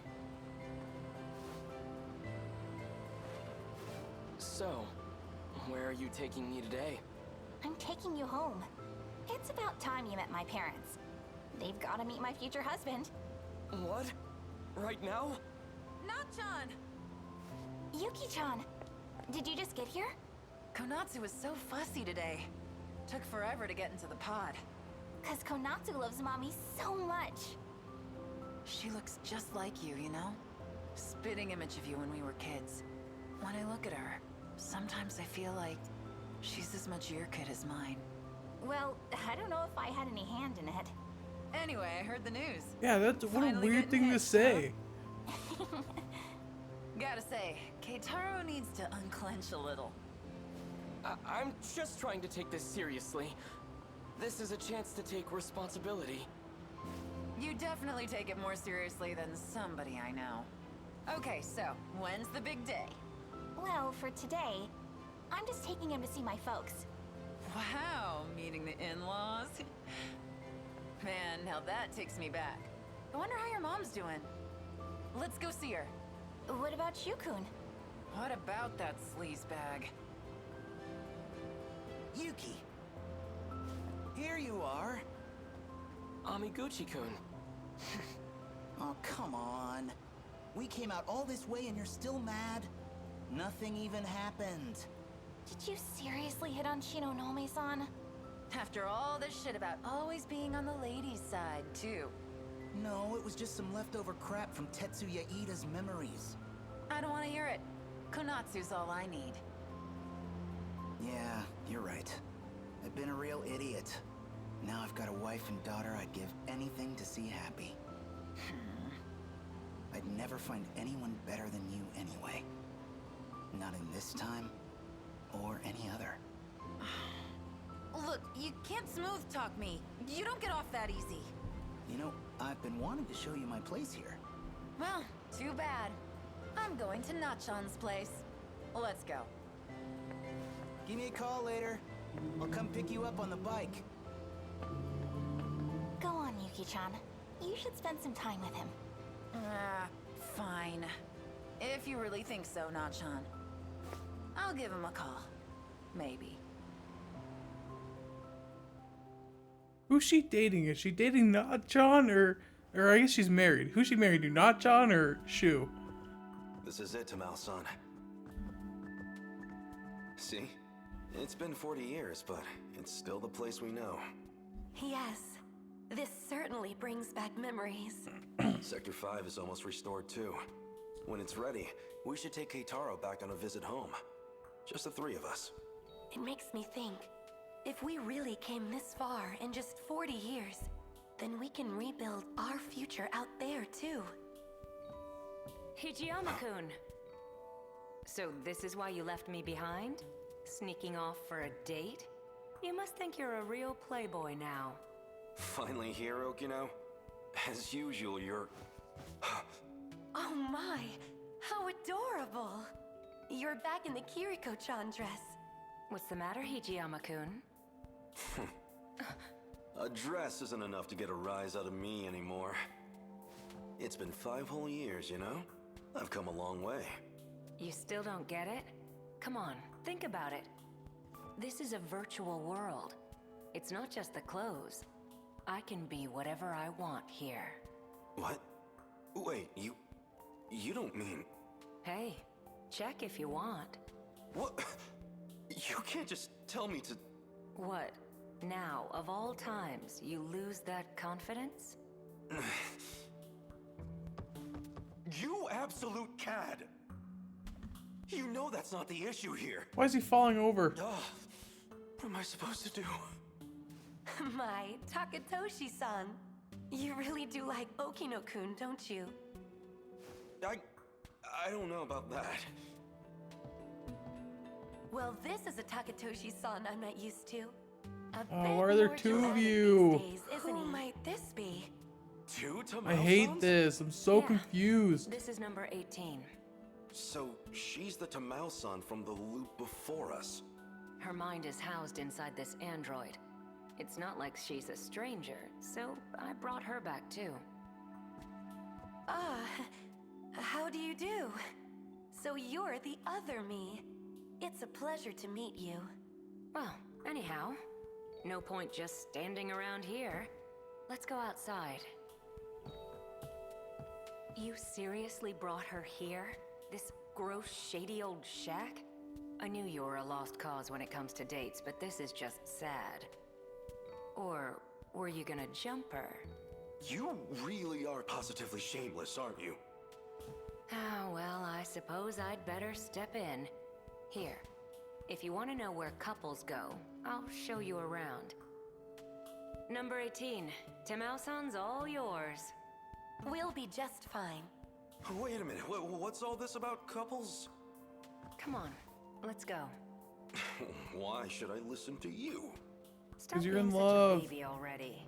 So, where are you taking me today? I'm taking you home. It's about time you met my parents. They've got to meet my future husband. What? Right now? Not John! Yuki-chan! Did you just get here? Konatsu was so fussy today. Took forever to get into the pod. Cause Konatsu loves Mommy so much. She looks just like you, you know? Spitting image of you when we were kids. When I look at her, sometimes I feel like she's as much your kid as mine. Well, I don't know if I had any hand in it. Anyway, I heard the news. Yeah, that's what a Finally weird getting thing to hitched, say. Gotta say, Keitaro needs to unclench a little. I'm just trying to take this seriously. This is a chance to take responsibility. You definitely take it more seriously than somebody I know. Okay, so, when's the big day? Well, for today, I'm just taking him to see my folks. Wow, meeting the in-laws? Man, now that takes me back. I wonder how your mom's doing. Let's go see her. What about you, Kun? What about that sleazebag? Yuki! Here you are. Amiguchi-kun. Oh, come on. We came out all this way and you're still mad? Nothing even happened. Did you seriously hit on Shinonome-san? After all this shit about always being on the ladies' side, too. No, it was just some leftover crap from Tetsuya Ida's memories. I don't want to hear it. Konatsu's all I need. Yeah, you're right. I've been a real idiot. Now I've got a wife and daughter I'd give anything to see happy. I'd never find anyone better than you anyway. Not in this time, or any other. Look, you can't smooth talk me. You don't get off that easy. You know, I've been wanting to show you my place here. Well, too bad. I'm going to Nachon's place. Let's go. Give me a call later. I'll come pick you up on the bike. Go on, Yuki-chan. You should spend some time with him. Fine. If you really think so, Nachon. I'll give him a call. Maybe. Who's she dating? Is she dating not John or I guess she's married. Who's she married to? Not John or Shu? This is it, Tamal-san. See? It's been 40 years, but it's still the place we know. Yes. This certainly brings back memories. Sector 5 is almost restored too. When it's ready, we should take Keitaro back on a visit home. Just the three of us. It makes me think, if we really came this far in just 40 years, then we can rebuild our future out there too. Hijiyama-kun. So this is why you left me behind? Sneaking off for a date? You must think you're a real playboy now. Finally here, Okino? As usual, you're... Oh my, how adorable! You're back in the Kiriko-chan dress. What's the matter, Hijiyama-kun? A dress isn't enough to get a rise out of me anymore. It's been 5 whole years, you know? I've come a long way. You still don't get it? Come on, think about it. This is a virtual world. It's not just the clothes. I can be whatever I want here. What? Wait, you don't mean... Hey, check if you want. What? You can't just tell me to... What? Now, of all times, you lose that confidence? You absolute cad! You know that's not the issue here. Why is he falling over? What am I supposed to do? My, Takatoshi-san. You really do like Okino-kun, don't you? I don't know about that. Well, this is a Takatoshi-san I'm not used to. Oh, why are there two of you? Who might this be? Two Tamal-sans? I hate this. I'm so confused. This is number 18. So, she's the Tamal-san from the loop before us. Her mind is housed inside this android. It's not like she's a stranger, so I brought her back too. How do you do? So you're the other me. It's a pleasure to meet you. Well, anyhow, no point just standing around here. Let's go outside. You seriously brought her here? This gross, shady old shack? I knew you were a lost cause when it comes to dates, but this is just sad. Or were you gonna jump her? You really are positively shameless, aren't you? Ah, well, I suppose I'd better step in. Here, if you want to know where couples go, I'll show you around. Number 18, Timao-san's all yours. We'll be just fine. Wait a minute, what's all this about couples? Come on, let's go. Why should I listen to you? Stop you're being in such love. a baby already.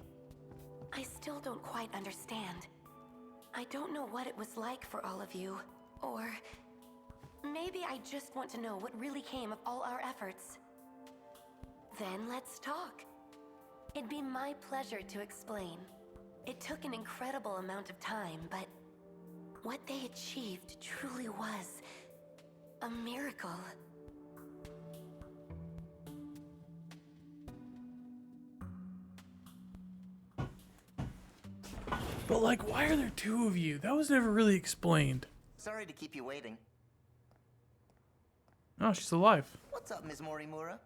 I still don't quite understand. I don't know what it was like for all of you, or maybe I just want to know what really came of all our efforts. Then let's talk. It'd be my pleasure to explain. It took an incredible amount of time, but what they achieved truly was a miracle. But like, why are there two of you? That was never really explained. Sorry to keep you waiting. Oh, she's alive. What's up, Ms. Morimura?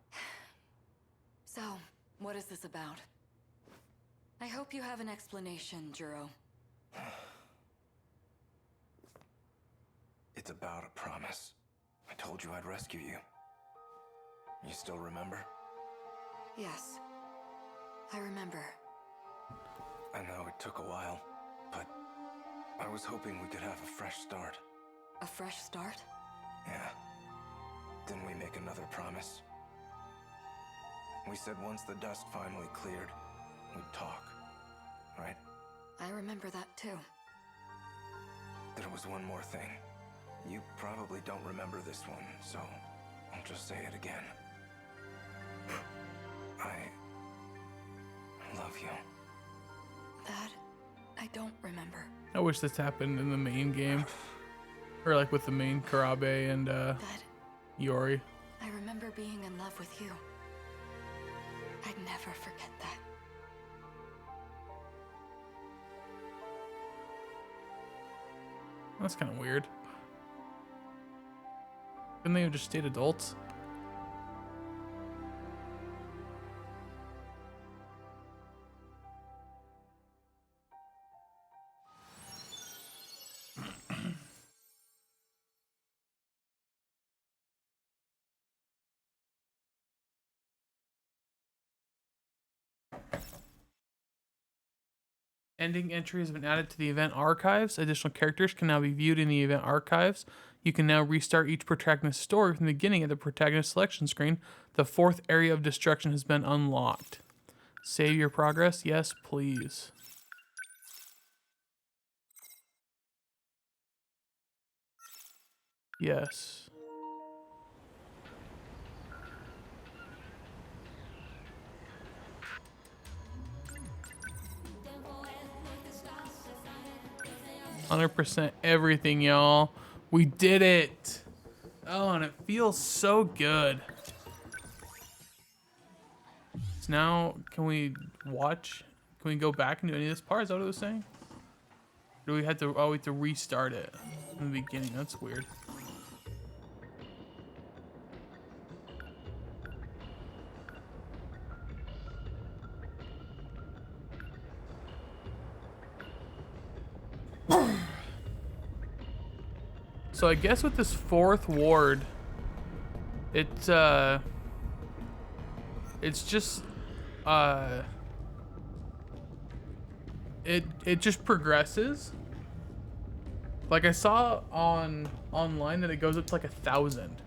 So, what is this about? I hope you have an explanation, Juro. It's about a promise. I told you I'd rescue you. You still remember? Yes. I remember. I know it took a while, but I was hoping we could have a fresh start. A fresh start? Yeah. Didn't we make another promise? We said once the dust finally cleared, we'd talk, right? I remember that too. There was one more thing. You probably don't remember this one, so I'll just say it again. I love you. That I don't remember. I wish this happened in the main game. Or like with the main Karabe and Yori. I remember being in love with you. I'd never forget that. That's kind of weird. Couldn't they have just stayed adults? Ending entries have been added to the event archives. Additional characters can now be viewed in the event archives. You can now restart each protagonist's story from the beginning of the protagonist selection screen. The fourth area of destruction has been unlocked. Save your progress? Yes, please. Yes. %, everything, y'all. We did it. Oh, and it feels so good. So now, can we watch? Can we go back and do any of this part? Is that what it was saying? Or do we have to? Oh, we have to restart it in the beginning. That's weird. So I guess with this fourth ward, it's just it just progresses. Like I saw online that it goes up to like 1,000.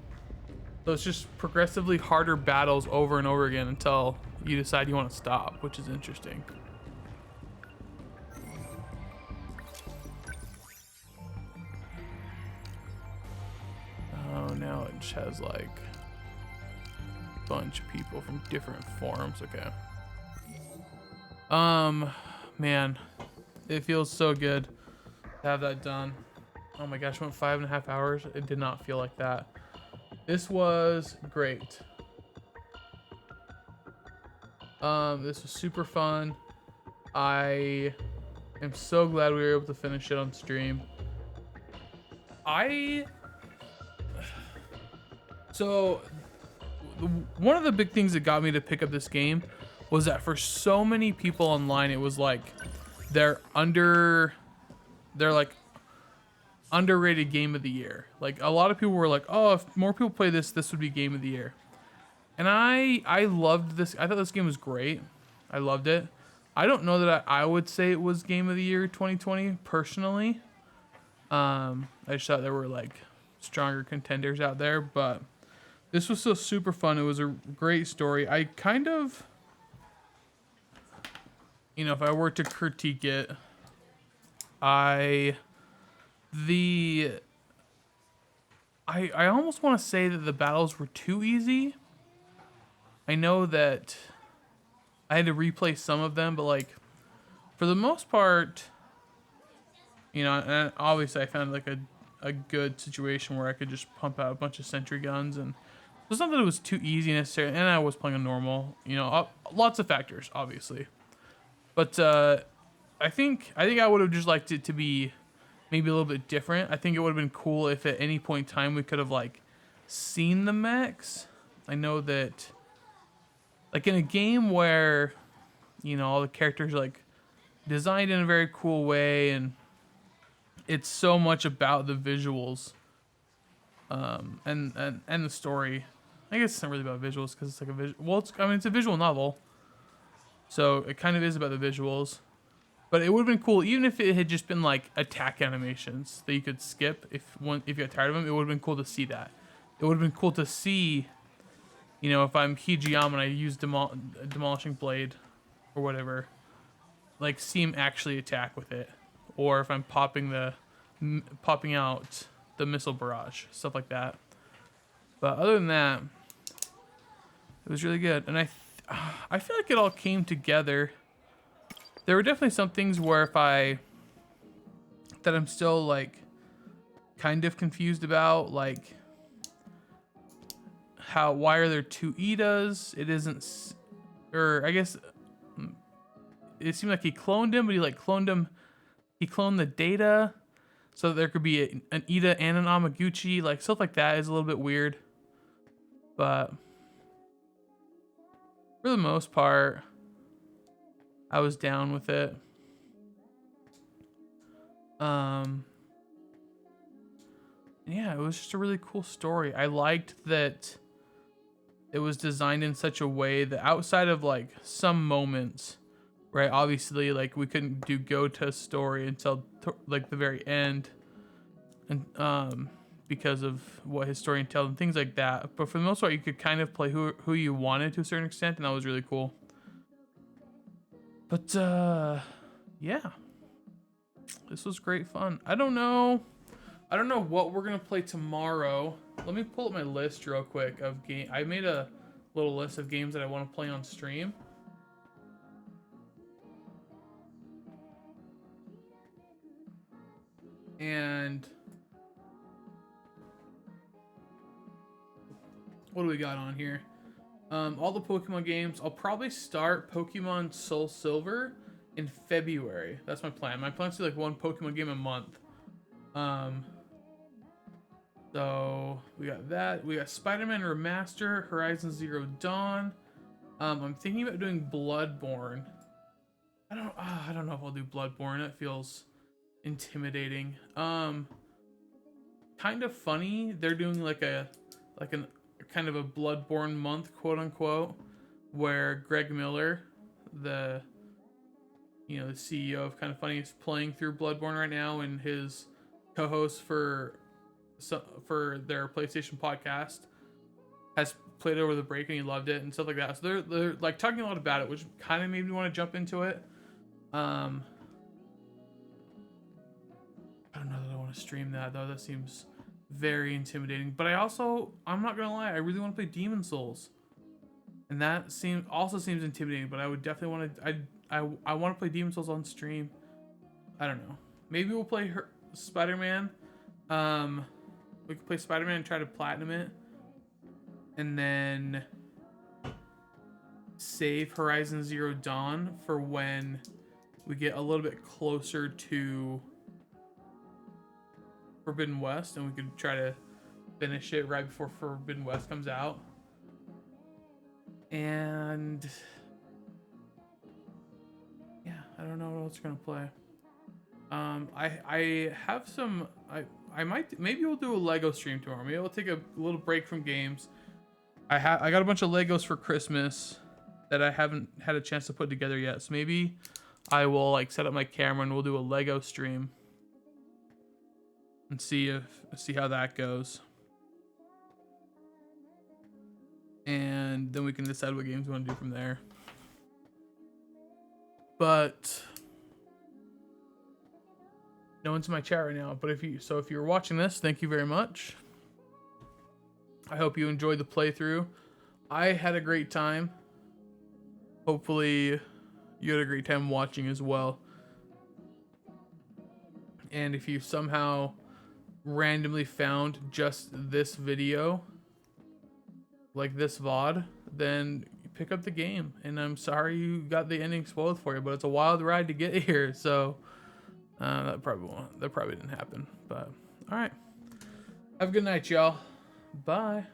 So it's just progressively harder battles over and over again until you decide you want to stop, which is interesting. Oh, now it just has like a bunch of people from different forums. Okay. Man, it feels so good to have that done. Oh my gosh, it went 5.5 hours. It did not feel like that. This was great. This was super fun. I am so glad we were able to finish it on stream. I So one of the big things that got me to pick up this game was that for so many people online, it was like they're like underrated game of the year. Like a lot of people were like, oh, if more people play this, this would be game of the year. And I loved this. I thought this game was great. I loved it. I don't know that I would say it was game of the year 2020 personally. I just thought there were like stronger contenders out there, but this was still super fun. It was a great story. I kind of, you know, if I were to critique it, I almost want to say that the battles were too easy. I know that I had to replay some of them, but like for the most part, you know, and obviously I found like a good situation where I could just pump out a bunch of sentry guns, and it's not that it was too easy necessarily, and I was playing a normal, you know, lots of factors obviously, but I think I would have just liked it to be maybe a little bit different. I think it would have been cool if at any point in time we could have like seen the mechs. I know that like in a game where, you know, all the characters are like designed in a very cool way and it's so much about the visuals and the story. I guess it's not really about visuals because it's like a visual. Well, it's a visual novel, so it kind of is about the visuals. But it would have been cool even if it had just been like attack animations that you could skip if you got tired of them. It would have been cool to see that. It would have been cool to see, you know, if I'm Hijiyama and I use demolishing blade or whatever, like see him actually attack with it, or if I'm popping out the missile barrage, stuff like that. But other than that, it was really good, and I feel like it all came together. There were definitely some things where that I'm still like kind of confused about, like why are there two Idas? It isn't, or I guess it seemed like he cloned him, but he cloned the data, so there could be an Ida and an Amaguchi, like stuff like that is a little bit weird. But for the most part, I was down with it. Yeah, it was just a really cool story. I liked that it was designed in such a way that outside of like some moments, right? Obviously, like we couldn't do Gota's story until like the very end, and because of what his story entailed and things like that. But for the most part, you could kind of play who you wanted to a certain extent, and that was really cool. But yeah, this was great fun. I don't know what we're gonna play tomorrow. Let me pull up my list real quick of game. I made a little list of games that I want to play on stream. And what do we got on here? All the Pokemon games. I'll probably start Pokemon Soul Silver in February. That's my plan. My plan is to do like one Pokemon game a month. So we got that. We got Spider-Man Remaster, Horizon Zero Dawn. I'm thinking about doing Bloodborne. I don't know if I'll do Bloodborne. It feels intimidating. Kind of funny. They're doing like a kind of a Bloodborne month, quote unquote, where Greg Miller, the CEO of Kind of Funny, is playing through Bloodborne right now, and his co-host for their PlayStation podcast has played it over the break and he loved it and stuff like that. So they're like talking a lot about it, which kind of made me want to jump into it. I don't know that I want to stream that though. That seems very intimidating. But I'm not gonna lie, I really want to play Demon Souls, and that also seems intimidating. But I would definitely want to. I want to play Demon Souls on stream. I don't know. Maybe we'll play Spider-Man. We could play Spider-Man and try to platinum it, and then save Horizon Zero Dawn for when we get a little bit closer to Forbidden West, and we could try to finish it right before Forbidden West comes out. And yeah, I don't know what else we're gonna play. I have some. I might, maybe we'll do a Lego stream tomorrow. Maybe we'll take a little break from games. I got a bunch of Legos for Christmas that I haven't had a chance to put together yet. So maybe I will like set up my camera and we'll do a Lego stream and see how that goes. And then we can decide what games we want to do from there. But no one's in my chat right now. But if you're watching this, thank you very much. I hope you enjoyed the playthrough. I had a great time. Hopefully you had a great time watching as well. And if you somehow randomly found just this video, like this VOD, then pick up the game. And I'm sorry you got the ending spoiled for you, but it's a wild ride to get here. So that probably didn't happen. But all right, have a good night, y'all. Bye.